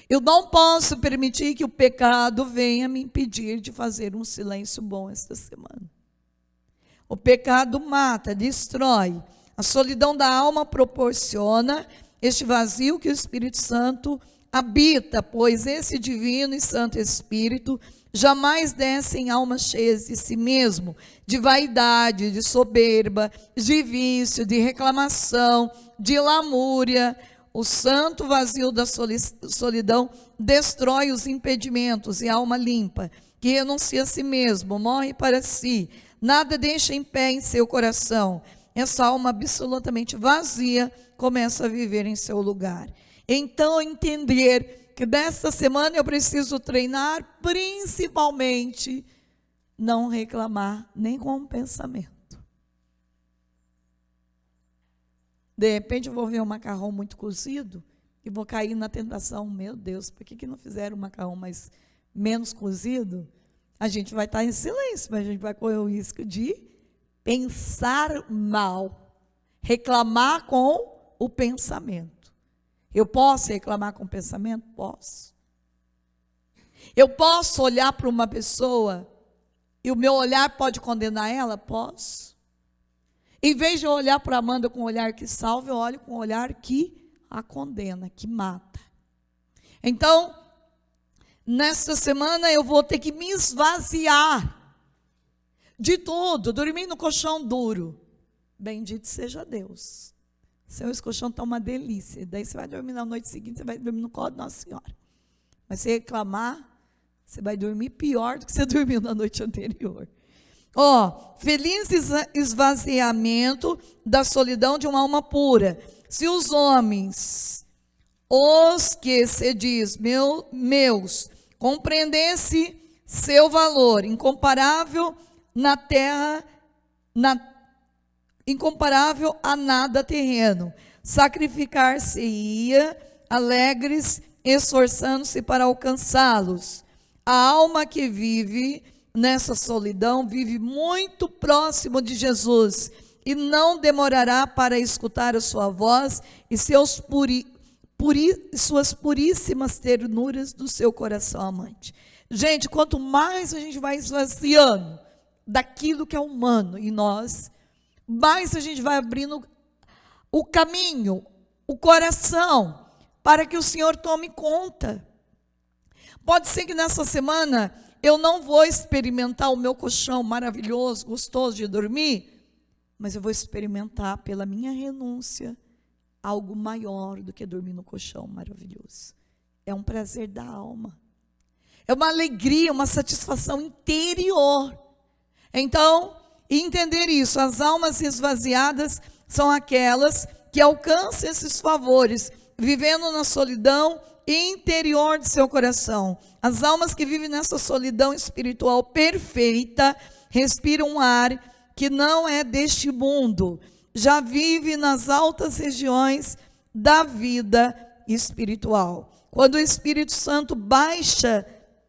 Eu não posso permitir que o pecado venha me impedir de fazer um silêncio bom esta semana. O pecado mata, destrói. A solidão da alma proporciona este vazio que o Espírito Santo habita, pois esse divino e santo Espírito jamais desce em almas cheias de si mesmo, de vaidade, de soberba, de vício, de reclamação, de lamúria. O santo vazio da solidão destrói os impedimentos e a alma limpa, que renuncia a si mesmo, morre para si, nada deixa em pé em seu coração. Essa alma absolutamente vazia começa a viver em seu lugar. Então, entender que desta semana eu preciso treinar, principalmente, não reclamar nem com um pensamento. De repente eu vou ver um macarrão muito cozido e vou cair na tentação, meu Deus, por que não fizeram um macarrão menos cozido? A gente vai estar em silêncio, mas a gente vai correr o risco de pensar mal, reclamar com o pensamento. Eu posso reclamar com o pensamento? Posso. Eu posso olhar para uma pessoa e o meu olhar pode condenar ela? Posso. Em vez de eu olhar para Amanda com um olhar que salva, eu olho com um olhar que a condena, que mata. Então, Nesta semana eu vou ter que me esvaziar de tudo, dormir no colchão duro. Bendito seja Deus. Seu colchão está uma delícia. Daí você vai dormir na noite seguinte, você vai dormir no colo de Nossa Senhora. Mas se reclamar, você vai dormir pior do que você dormiu na noite anterior. Feliz esvaziamento da solidão de uma alma pura. Se os homens, os que se diz meus, compreendesse seu valor incomparável na terra, incomparável a nada terreno, sacrificar-se-ia alegres, esforçando-se para alcançá-los. A alma que vive nessa solidão vive muito próximo de Jesus e não demorará para escutar a sua voz e suas puríssimas ternuras do seu coração amante. Gente, quanto mais a gente vai esvaziando daquilo que é humano em nós, mais a gente vai abrindo o caminho, o coração, para que o Senhor tome conta. Pode ser que nessa semana eu não vou experimentar o meu colchão maravilhoso, gostoso de dormir, mas eu vou experimentar pela minha renúncia algo maior do que dormir no colchão maravilhoso. É um prazer da alma. É uma alegria, uma satisfação interior. Então, entender isso, as almas esvaziadas são aquelas que alcançam esses favores, vivendo na solidão interior de seu coração. As almas que vivem nessa solidão espiritual perfeita, respiram um ar que não é deste mundo, já vive nas altas regiões da vida espiritual. Quando o Espírito Santo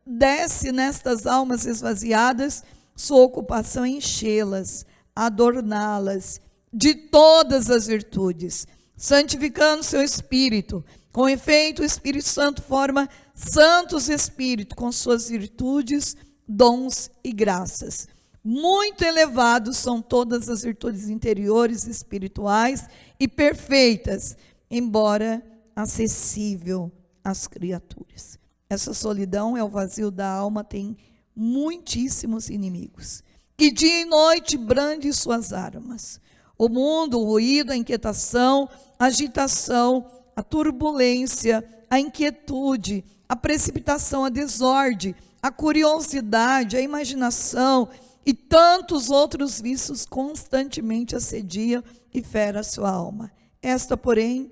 desce nestas almas esvaziadas, sua ocupação é enchê-las, adorná-las de todas as virtudes, santificando seu espírito. Com efeito, o Espírito Santo forma santos espíritos com suas virtudes, dons e graças. Muito elevados são todas as virtudes interiores, espirituais e perfeitas, embora acessível às criaturas. Essa solidão é o vazio da alma, tem muitíssimos inimigos, que dia e noite brande suas armas. O mundo, o ruído, a inquietação, a agitação, a turbulência, a inquietude, a precipitação, a desordem, a curiosidade, a imaginação e tantos outros vícios constantemente assediam e ferem a sua alma. Esta, porém,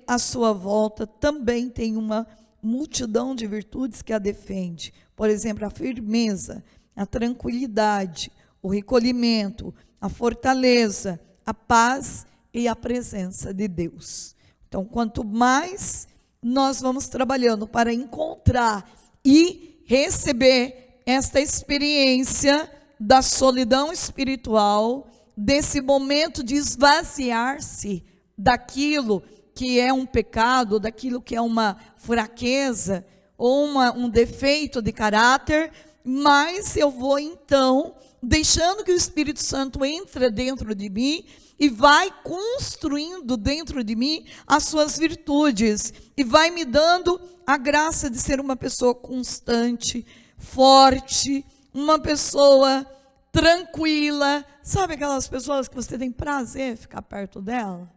à sua volta também tem uma multidão de virtudes que a defende. Por exemplo, a firmeza, a tranquilidade, o recolhimento, a fortaleza, a paz e a presença de Deus. Então, quanto mais nós vamos trabalhando para encontrar e receber esta experiência da solidão espiritual, desse momento de esvaziar-se daquilo que é um pecado, daquilo que é uma fraqueza ou um defeito de caráter, mas eu vou então deixando que o Espírito Santo entre dentro de mim e vai construindo dentro de mim as suas virtudes e vai me dando a graça de ser uma pessoa constante, forte, uma pessoa tranquila. Sabe aquelas pessoas que você tem prazer em ficar perto dela?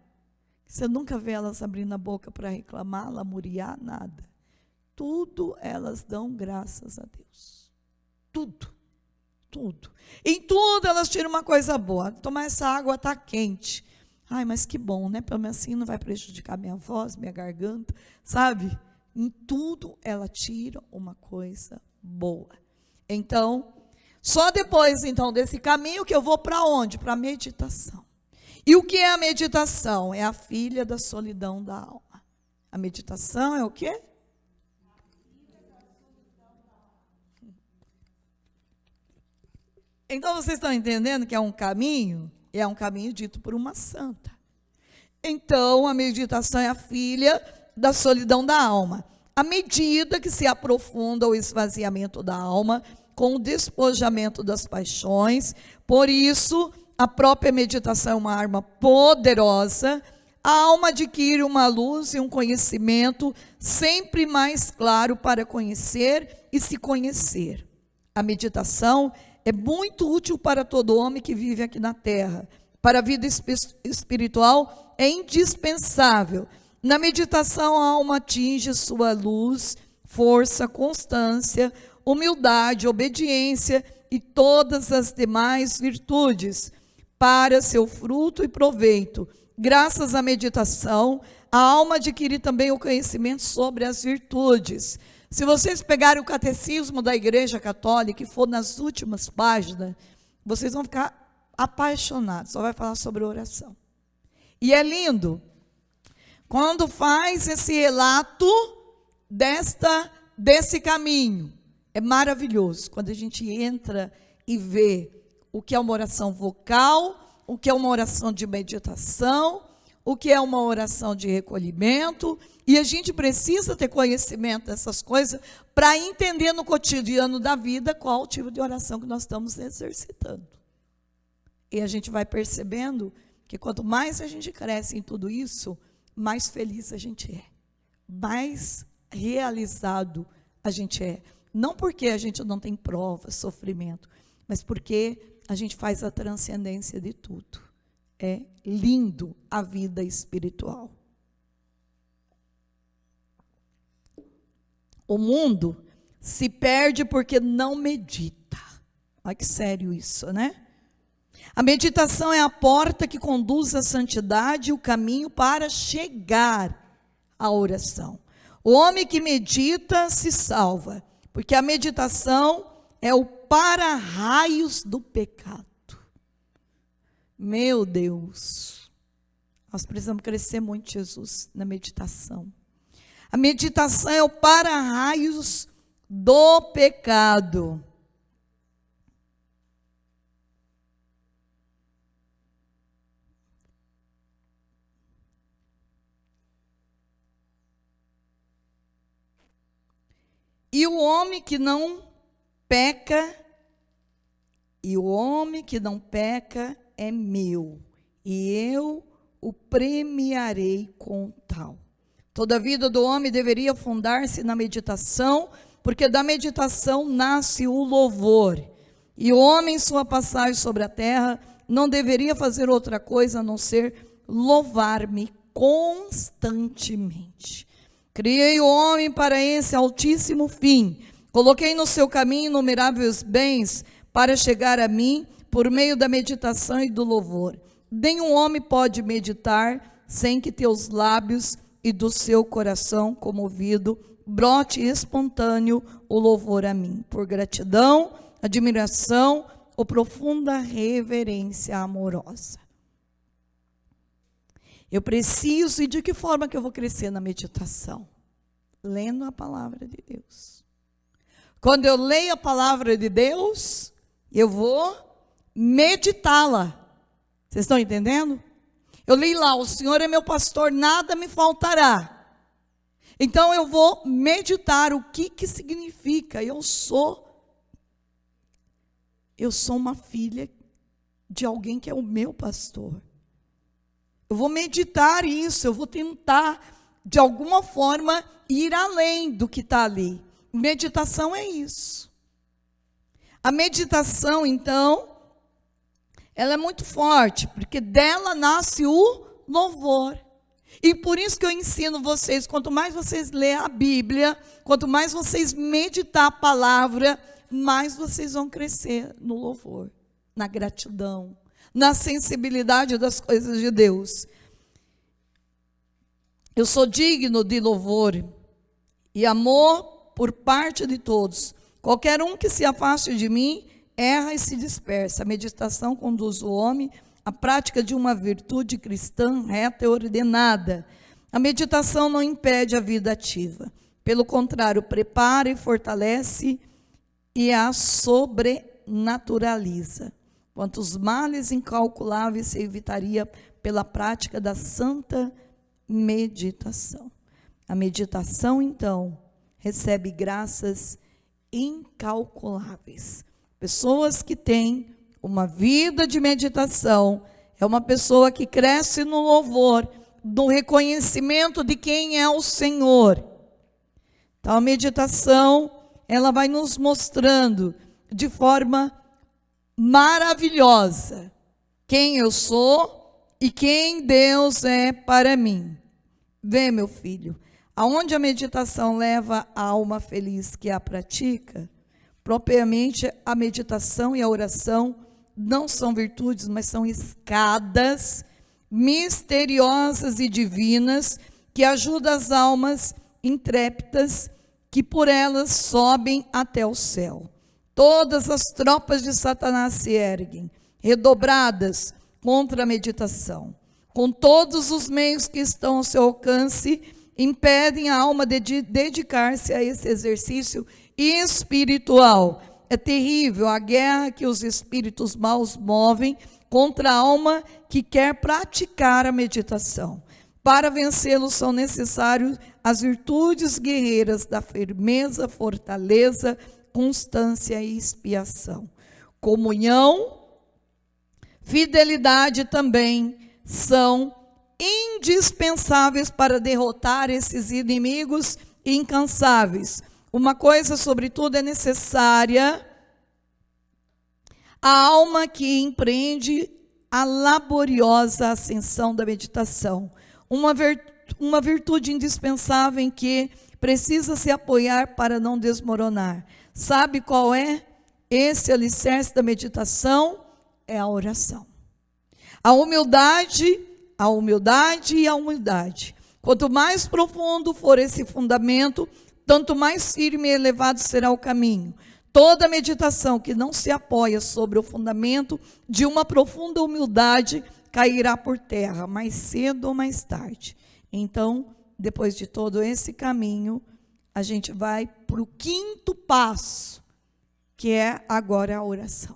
Você nunca vê elas abrindo a boca para reclamar, lamuriar, nada. Tudo elas dão graças a Deus. Tudo. Em tudo elas tiram uma coisa boa. Tomar essa água está quente. Ai, mas que bom, né? Pelo menos assim não vai prejudicar minha voz, minha garganta, sabe? Em tudo ela tira uma coisa boa. Então, só depois então desse caminho que eu vou para onde? Para a meditação. E o que é a meditação? É a filha da solidão da alma. A meditação é o quê? Então vocês estão entendendo que é um caminho dito por uma santa. Então a meditação é a filha da solidão da alma. À medida que se aprofunda o esvaziamento da alma com o despojamento das paixões, por isso a própria meditação é uma arma poderosa, a alma adquire uma luz e um conhecimento sempre mais claro para conhecer e se conhecer. A meditação é muito útil para todo homem que vive aqui na terra. Para a vida espiritual é indispensável. Na meditação, a alma atinge sua luz, força, constância, humildade, obediência e todas as demais virtudes para seu fruto e proveito. Graças à meditação, a alma adquire também o conhecimento sobre as virtudes. Se vocês pegarem o catecismo da Igreja Católica e for nas últimas páginas, vocês vão ficar apaixonados, só vai falar sobre oração. E é lindo, quando faz esse relato desse caminho, é maravilhoso, quando a gente entra e vê o que é uma oração vocal, o que é uma oração de meditação, o que é uma oração de recolhimento, e a gente precisa ter conhecimento dessas coisas para entender no cotidiano da vida qual o tipo de oração que nós estamos exercitando. E a gente vai percebendo que quanto mais a gente cresce em tudo isso, mais feliz a gente é, mais realizado a gente é. Não porque a gente não tem prova, sofrimento, mas porque a gente faz a transcendência de tudo. É lindo a vida espiritual. O mundo se perde porque não medita. Olha que sério isso, né? A meditação é a porta que conduz à santidade e o caminho para chegar à oração. O homem que medita se salva, porque a meditação é o para-raios do pecado. Meu Deus, nós precisamos crescer muito, Jesus, na meditação. A meditação é o para-raios do pecado. E o homem que não peca, é meu, e eu o premiarei com tal. Toda a vida do homem deveria fundar-se na meditação, porque da meditação nasce o louvor. E o homem, em sua passagem sobre a terra, não deveria fazer outra coisa a não ser louvar-me constantemente. Criei o homem para esse altíssimo fim. Coloquei no seu caminho inumeráveis bens para chegar a mim por meio da meditação e do louvor. Nenhum homem pode meditar sem que teus lábios e do seu coração comovido brote espontâneo o louvor a mim, por gratidão, admiração ou profunda reverência amorosa. Eu preciso, e de que forma que eu vou crescer na meditação? Lendo a palavra de Deus. Quando eu leio a palavra de Deus, eu vou meditá-la. Vocês estão entendendo? Eu li lá, o Senhor é meu pastor, nada me faltará. Então eu vou meditar o que significa. Eu sou uma filha de alguém que é o meu pastor. Eu vou meditar isso, eu vou tentar, de alguma forma, ir além do que está ali. Meditação é isso. A meditação, então, ela é muito forte, porque dela nasce o louvor. E por isso que eu ensino vocês, quanto mais vocês lerem a Bíblia, quanto mais vocês meditar a palavra, mais vocês vão crescer no louvor, na gratidão, na sensibilidade das coisas de Deus. Eu sou digno de louvor e amor por parte de todos. Qualquer um que se afaste de mim, erra e se dispersa. A meditação conduz o homem à prática de uma virtude cristã reta e ordenada. A meditação não impede a vida ativa. Pelo contrário, prepara e fortalece e a sobrenaturaliza. Quantos males incalculáveis se evitaria pela prática da santa meditação. A meditação, então, recebe graças incalculáveis. Pessoas que têm uma vida de meditação, é uma pessoa que cresce no louvor, do reconhecimento de quem é o Senhor. Então, a meditação, ela vai nos mostrando de forma maravilhosa quem eu sou e quem Deus é para mim. Vê, meu filho, aonde a meditação leva a alma feliz que a pratica, propriamente a meditação e a oração não são virtudes, mas são escadas misteriosas e divinas que ajudam as almas intrépidas que por elas sobem até o céu. Todas as tropas de Satanás se erguem, redobradas contra a meditação. Com todos os meios que estão ao seu alcance, impedem a alma de dedicar-se a esse exercício espiritual. É terrível a guerra que os espíritos maus movem contra a alma que quer praticar a meditação. Para vencê-los são necessários as virtudes guerreiras da firmeza, fortaleza, constância e expiação. Comunhão, fidelidade também são indispensáveis para derrotar esses inimigos incansáveis. Uma coisa, sobretudo, é necessária: a alma que empreende a laboriosa ascensão da meditação. Uma virtude indispensável em que precisa se apoiar para não desmoronar. Sabe qual é esse alicerce da meditação? É a oração. A humildade e a humildade. Quanto mais profundo for esse fundamento, tanto mais firme e elevado será o caminho. Toda meditação que não se apoia sobre o fundamento de uma profunda humildade cairá por terra, mais cedo ou mais tarde. Então, depois de todo esse caminho, a gente vai para o quinto passo, que é agora a oração.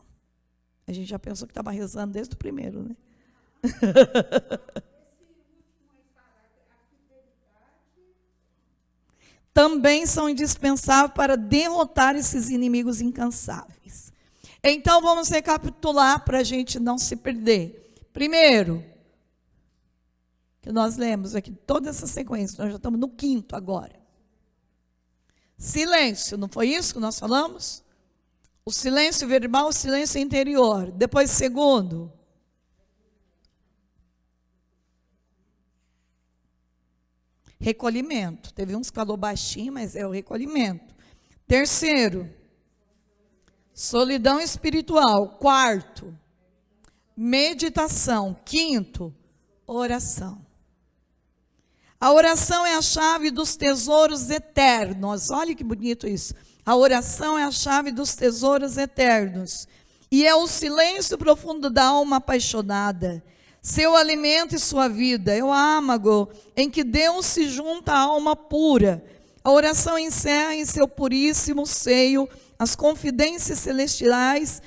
A gente já pensou que estava rezando desde o primeiro, né? Também são indispensáveis para derrotar esses inimigos incansáveis. Então, vamos recapitular para a gente não se perder. Primeiro, que nós lemos aqui toda essa sequência, nós já estamos no quinto agora. Silêncio, não foi isso que nós falamos? O silêncio verbal, o silêncio interior. Depois, segundo, recolhimento. Teve uns que falou baixinho, mas é o recolhimento. Terceiro, solidão espiritual. Quarto, meditação. Quinto, oração. A oração é a chave dos tesouros eternos. Olha que bonito isso. A oração é a chave dos tesouros eternos. E é o silêncio profundo da alma apaixonada, seu alimento e sua vida. É o âmago em que Deus se junta à alma pura. A oração encerra em seu puríssimo seio as confidências celestiais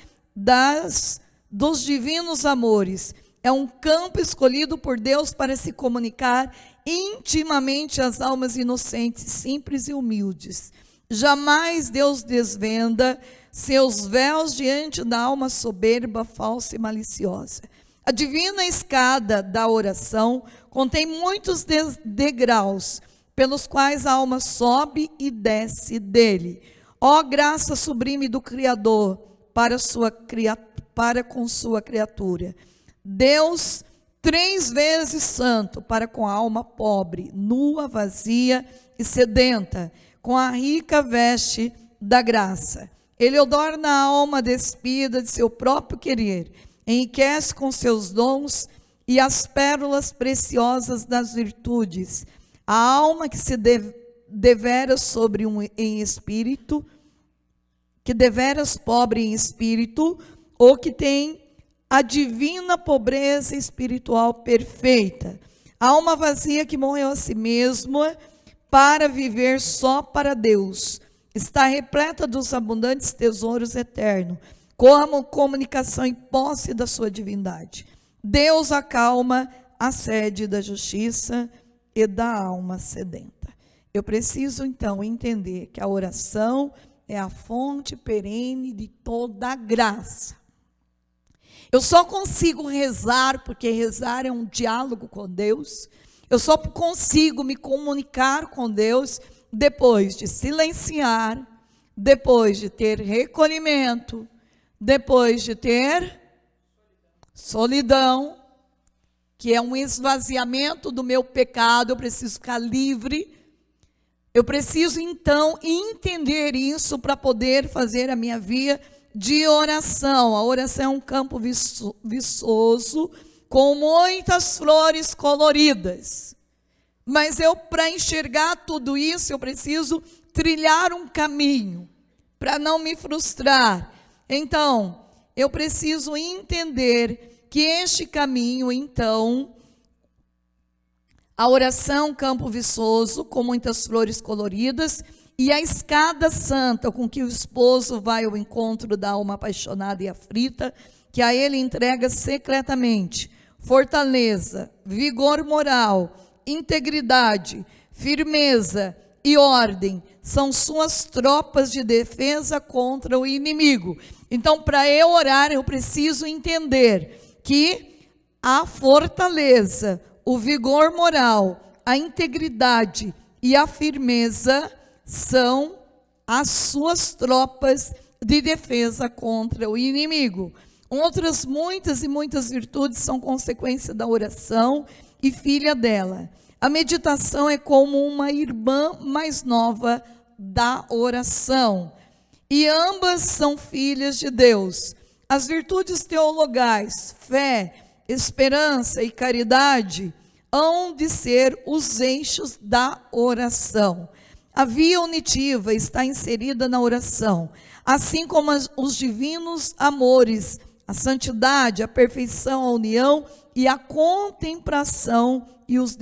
dos divinos amores. É um campo escolhido por Deus para se comunicar intimamente às almas inocentes, simples e humildes. Jamais Deus desvenda seus véus diante da alma soberba, falsa e maliciosa. A divina escada da oração contém muitos degraus pelos quais a alma sobe e desce dele. Ó graça sublime do Criador para com sua criatura. Deus 3 vezes santo para com a alma pobre, nua, vazia e sedenta, com a rica veste da graça. Ele adorna a alma despida de seu próprio querer, enriquece com seus dons e as pérolas preciosas das virtudes. A alma que se deveras em espírito, que deveras pobre em espírito, ou que tem a divina pobreza espiritual perfeita. A alma vazia que morreu a si mesma para viver só para Deus. Está repleta dos abundantes tesouros eternos, como comunicação e posse da sua divindade. Deus acalma a sede da justiça e da alma sedenta. Eu preciso, então, entender que a oração é a fonte perene de toda a graça. Eu só consigo rezar, porque rezar é um diálogo com Deus. Eu só consigo me comunicar com Deus depois de silenciar, depois de ter recolhimento, depois de ter solidão, que é um esvaziamento do meu pecado. Eu preciso ficar livre. Eu preciso então entender isso para poder fazer a minha via de oração. A oração é um campo viçoso, com muitas flores coloridas. Mas para enxergar tudo isso, eu preciso trilhar um caminho, para não me frustrar. Então, eu preciso entender que este caminho, então, a oração, campo viçoso, com muitas flores coloridas, e a escada santa, com que o esposo vai ao encontro da alma apaixonada e aflita, que a ele entrega secretamente fortaleza, vigor moral, integridade, firmeza e ordem, são suas tropas de defesa contra o inimigo. Então, para eu orar, eu preciso entender que a fortaleza, o vigor moral, a integridade e a firmeza são as suas tropas de defesa contra o inimigo. Outras muitas e muitas virtudes são consequência da oração e filha dela. A meditação é como uma irmã mais nova da oração, e ambas são filhas de Deus. As virtudes teologais, fé, esperança e caridade, hão de ser os eixos da oração. A via unitiva está inserida na oração, assim como os divinos amores, a santidade, a perfeição, a união e a contemplação e os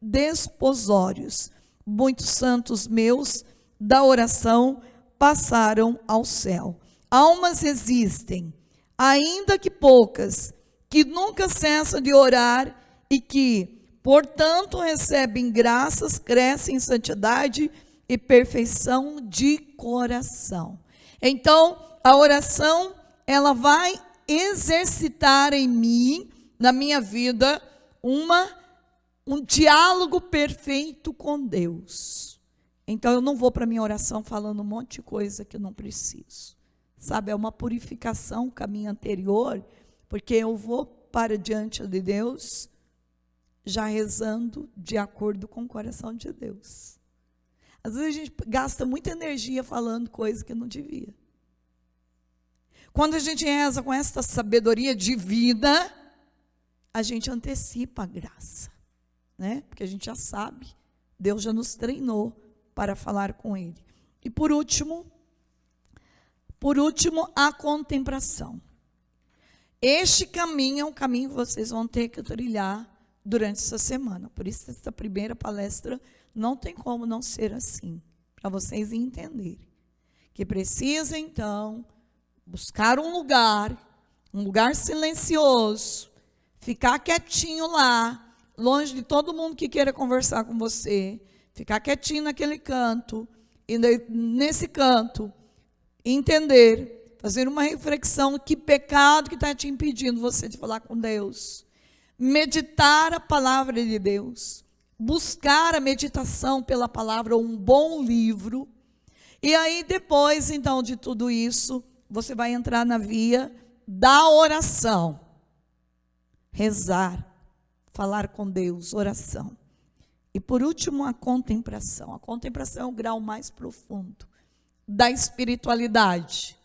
desposórios. Muitos santos meus da oração passaram ao céu. Almas existem, ainda que poucas, que nunca cessam de orar e que, portanto, recebem graças, crescem em santidade e perfeição de coração. Então, a oração, ela vai exercitar em mim, na minha vida, um diálogo perfeito com Deus. Então, eu não vou para a minha oração falando um monte de coisa que eu não preciso. Sabe, é uma purificação, caminho anterior, porque eu vou para diante de Deus, já rezando de acordo com o coração de Deus. Às vezes a gente gasta muita energia falando coisas que não devia. Quando a gente reza com esta sabedoria divina, a gente antecipa a graça, né? Porque a gente já sabe, Deus já nos treinou para falar com Ele. E por último, a contemplação. Este caminho é um caminho que vocês vão ter que trilhar durante essa semana. Por isso, essa primeira palestra não tem como não ser assim, para vocês entenderem. Que precisa, então, buscar um lugar silencioso, ficar quietinho lá, longe de todo mundo que queira conversar com você, ficar quietinho naquele canto, e nesse canto, entender, fazer uma reflexão, que pecado que está te impedindo você de falar com Deus. Meditar a palavra de Deus, buscar a meditação pela palavra, um bom livro, e aí depois, então, de tudo isso, você vai entrar na via da oração, rezar, falar com Deus, oração. E por último, a contemplação. A contemplação é o grau mais profundo da espiritualidade.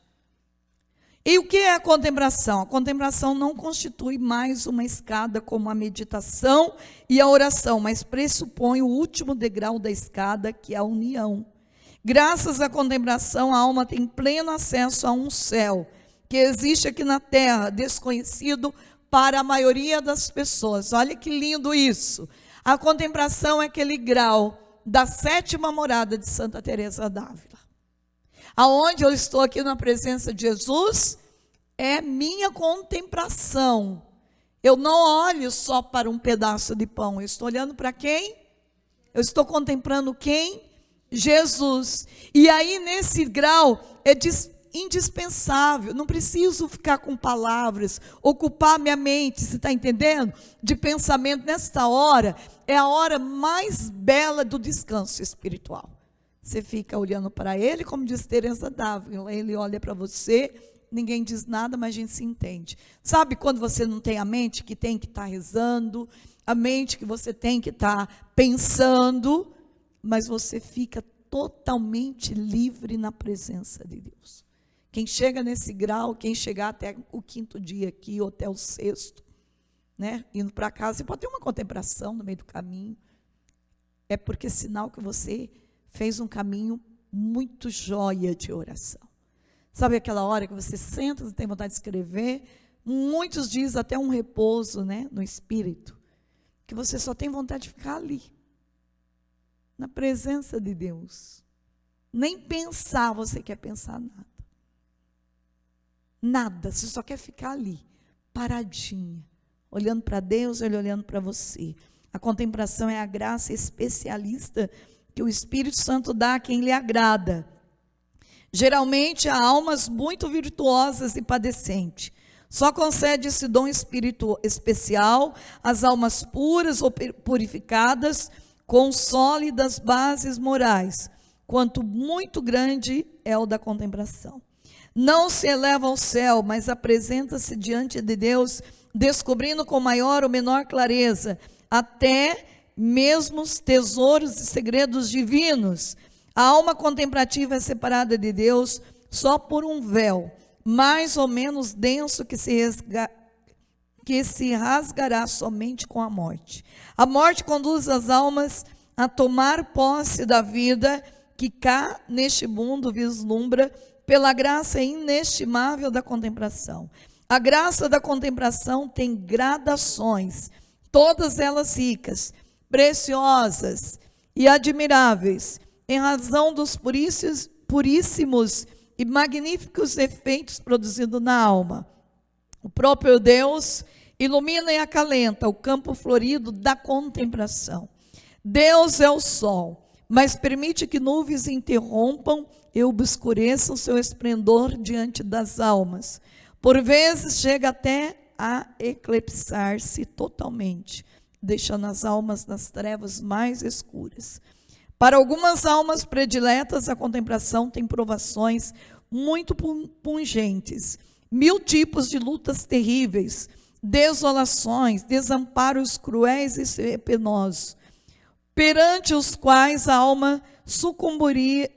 E o que é a contemplação? A contemplação não constitui mais uma escada como a meditação e a oração, mas pressupõe o último degrau da escada, que é a união. Graças à contemplação, a alma tem pleno acesso a um céu que existe aqui na terra, desconhecido para a maioria das pessoas. Olha que lindo isso. A contemplação é aquele grau da 7ª morada de Santa Teresa d'Ávila. Aonde eu estou aqui na presença de Jesus, é minha contemplação. Eu não olho só para um pedaço de pão, eu estou olhando para quem? Eu estou contemplando quem? Jesus. E aí nesse grau indispensável, não preciso ficar com palavras, ocupar minha mente, você está entendendo? De pensamento. Nesta hora, é a hora mais bela do descanso espiritual. Você fica olhando para ele, como diz Teresa d'Ávila, ele olha para você, ninguém diz nada, mas a gente se entende. Sabe quando você não tem a mente que tem que estar rezando, a mente que você tem que estar pensando, mas você fica totalmente livre na presença de Deus. Quem chega nesse grau, quem chegar até o 5º dia aqui, ou até o 6º, né, indo para casa, você pode ter uma contemplação no meio do caminho, é porque é sinal que você fez um caminho muito jóia de oração. Sabe aquela hora que você senta, você tem vontade de escrever, muitos dias até um repouso, né, no espírito, que você só tem vontade de ficar ali, na presença de Deus. Nem pensar você quer pensar nada. Nada, você só quer ficar ali, paradinha, olhando para Deus, Ele olhando para você. A contemplação é a graça especialista que o Espírito Santo dá a quem lhe agrada. Geralmente há almas muito virtuosas e padecentes. Só concede esse dom especial às almas puras ou purificadas, com sólidas bases morais, quanto muito grande é o da contemplação. Não se eleva ao céu, mas apresenta-se diante de Deus, descobrindo com maior ou menor clareza, até mesmo os tesouros e segredos divinos. A alma contemplativa é separada de Deus só por um véu, mais ou menos denso, que se rasgará somente com a morte. A morte conduz as almas a tomar posse da vida que cá neste mundo vislumbra pela graça inestimável da contemplação. A graça da contemplação tem gradações, todas elas ricas, preciosas e admiráveis, em razão dos puríssimos e magníficos efeitos produzidos na alma. O próprio Deus ilumina e acalenta o campo florido da contemplação. Deus é o sol, mas permite que nuvens interrompam e obscureçam seu esplendor diante das almas. Por vezes chega até a eclipsar-se totalmente, deixando as almas nas trevas mais escuras. Para algumas almas prediletas, a contemplação tem provações muito pungentes, 1000 tipos de lutas terríveis, desolações, desamparos cruéis e penosos, perante os quais a alma sucumbiria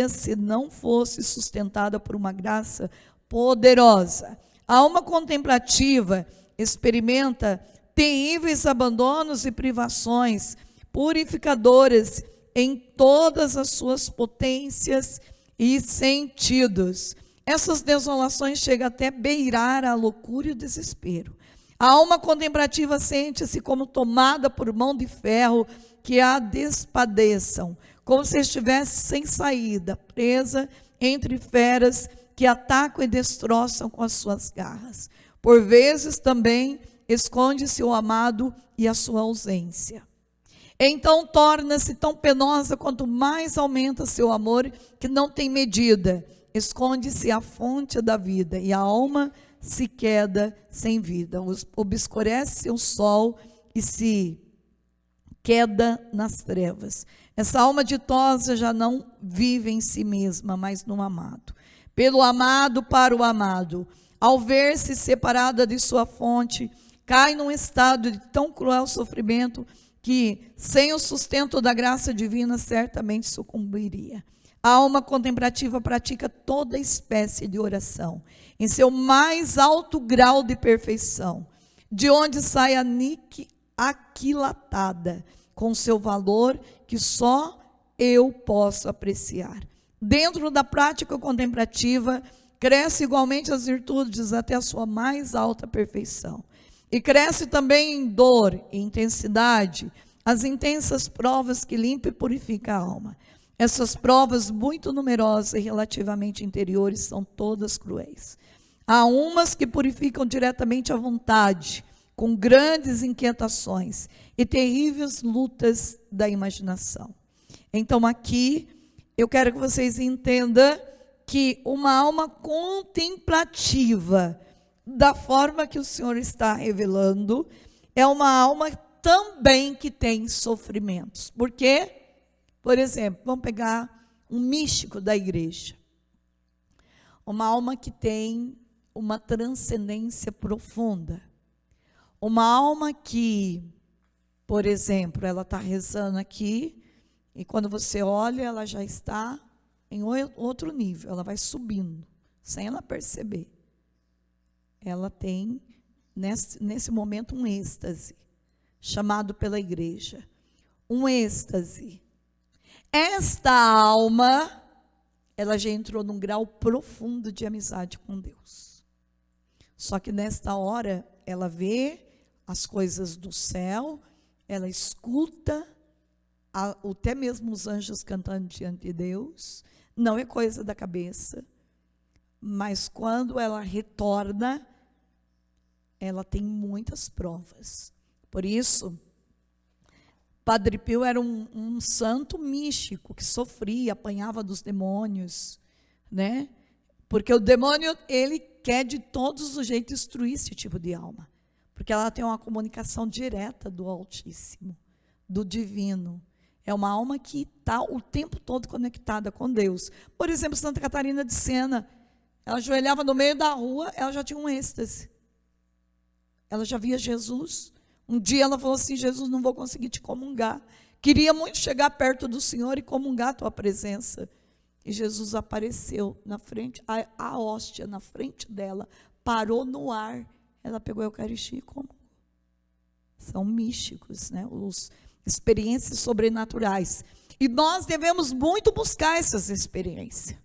se não fosse sustentada por uma graça poderosa. A alma contemplativa experimenta terríveis abandonos e privações purificadoras em todas as suas potências e sentidos. Essas desolações chegam até beirar a loucura e o desespero. A alma contemplativa sente-se como tomada por mão de ferro que a despadeçam, como se estivesse sem saída, presa entre feras que atacam e destroçam com as suas garras. Por vezes também esconde-se o amado e a sua ausência. Então torna-se tão penosa quanto mais aumenta seu amor, que não tem medida. Esconde-se a fonte da vida e a alma se queda sem vida. Obscurece o sol e se queda nas trevas. Essa alma ditosa já não vive em si mesma, mas no amado. Pelo amado para o amado. Ao ver-se separada de sua fonte, cai num estado de tão cruel sofrimento que, sem o sustento da graça divina, certamente sucumbiria. A alma contemplativa pratica toda espécie de oração, em seu mais alto grau de perfeição, de onde sai aquilatada, com seu valor que só eu posso apreciar. Dentro da prática contemplativa, cresce igualmente as virtudes até a sua mais alta perfeição. E cresce também em dor e intensidade as intensas provas que limpam e purificam a alma. Essas provas, muito numerosas e relativamente interiores, são todas cruéis. Há umas que purificam diretamente a vontade, com grandes inquietações e terríveis lutas da imaginação. Então aqui, eu quero que vocês entendam que uma alma contemplativa, da forma que o Senhor está revelando, é uma alma também que tem sofrimentos. Por quê? Por exemplo, vamos pegar um místico da igreja. Uma alma que tem uma transcendência profunda. Uma alma que, por exemplo, ela está rezando aqui, e quando você olha, ela já está em outro nível, ela vai subindo, sem ela perceber. Ela tem, nesse momento, um êxtase, chamado pela igreja. Um êxtase. Esta alma, ela já entrou num grau profundo de amizade com Deus. Só que nesta hora, ela vê as coisas do céu, ela escuta até mesmo os anjos cantando diante de Deus, não é coisa da cabeça, mas quando ela retorna, ela tem muitas provas. Por isso, Padre Pio era um santo místico que sofria, apanhava dos demônios, né? Porque o demônio, ele quer de todos os jeitos destruir esse tipo de alma, porque ela tem uma comunicação direta do Altíssimo, do Divino. É uma alma que está o tempo todo conectada com Deus. Por exemplo, Santa Catarina de Sena, ela ajoelhava no meio da rua, ela já tinha um êxtase. Ela já via Jesus. Um dia ela falou assim: Jesus, não vou conseguir te comungar. Queria muito chegar perto do Senhor e comungar a tua presença. E Jesus apareceu na frente, a hóstia na frente dela, parou no ar. Ela pegou a Eucaristia e comungou. São místicos, né? Experiências sobrenaturais. E nós devemos muito buscar essas experiências.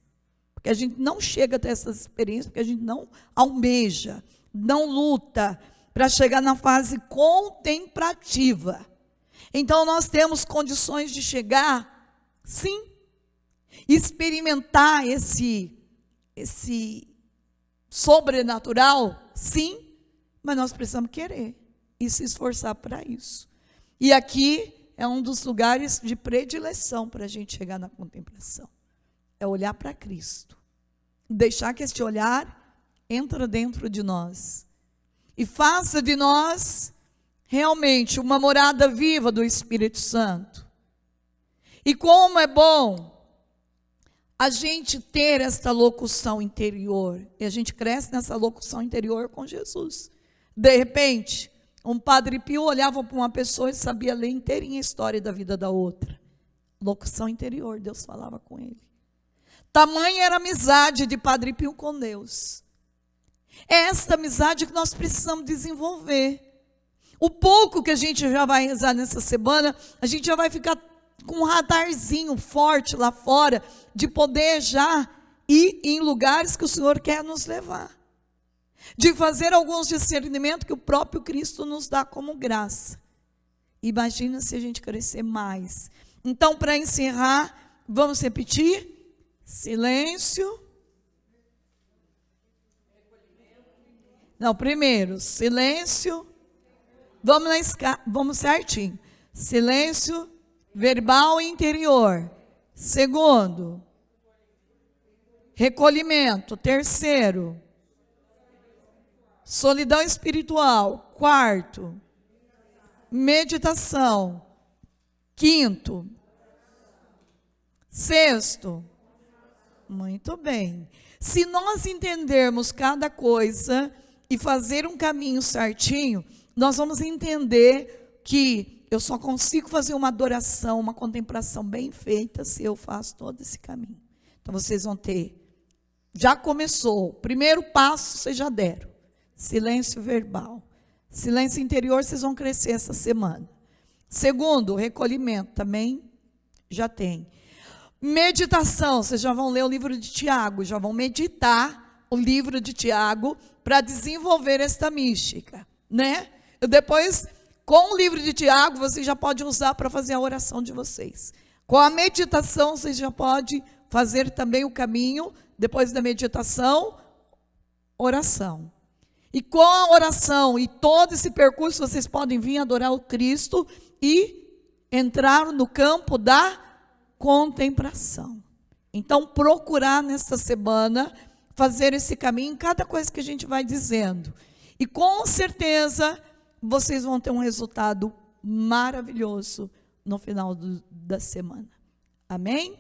Porque a gente não chega até essas experiências, porque a gente não almeja, não luta para chegar na fase contemplativa. Então nós temos condições de chegar, sim, experimentar esse sobrenatural, sim, mas nós precisamos querer e se esforçar para isso. E aqui é um dos lugares de predileção para a gente chegar na contemplação. É olhar para Cristo. Deixar que este olhar entre dentro de nós. E faça de nós realmente uma morada viva do Espírito Santo. E como é bom a gente ter esta locução interior. E a gente cresce nessa locução interior com Jesus. De repente, um Padre Pio olhava para uma pessoa e sabia ler inteirinha a história da vida da outra. Locução interior, Deus falava com ele. Tamanha era a amizade de Padre Pio com Deus. É esta amizade que nós precisamos desenvolver. O pouco que a gente já vai rezar nessa semana, a gente já vai ficar com um radarzinho forte lá fora, de poder já ir em lugares que o Senhor quer nos levar. De fazer alguns discernimentos que o próprio Cristo nos dá como graça. Imagina se a gente crescer mais. Então, para encerrar, vamos repetir? Silêncio. Não, primeiro, silêncio. Vamos certinho. Silêncio verbal e interior. Segundo, recolhimento. Terceiro, solidão espiritual. Quarto, meditação. Quinto, sexto. Muito bem. Se nós entendermos cada coisa e fazer um caminho certinho, nós vamos entender que eu só consigo fazer uma adoração, uma contemplação bem feita se eu faço todo esse caminho. Então vocês vão ter, já começou, o primeiro passo vocês já deram, silêncio verbal. Silêncio interior vocês vão crescer essa semana. Segundo, recolhimento também já tem. Meditação, vocês já vão ler o livro de Tiago, já vão meditar o livro de Tiago para desenvolver esta mística, né? E depois, com o livro de Tiago, vocês já podem usar para fazer a oração de vocês. Com a meditação, vocês já podem fazer também o caminho, depois da meditação, oração. E com a oração e todo esse percurso, vocês podem vir adorar o Cristo e entrar no campo da contemplação. Então, procurar nesta semana fazer esse caminho em cada coisa que a gente vai dizendo. E com certeza vocês vão ter um resultado maravilhoso no final da semana. Amém?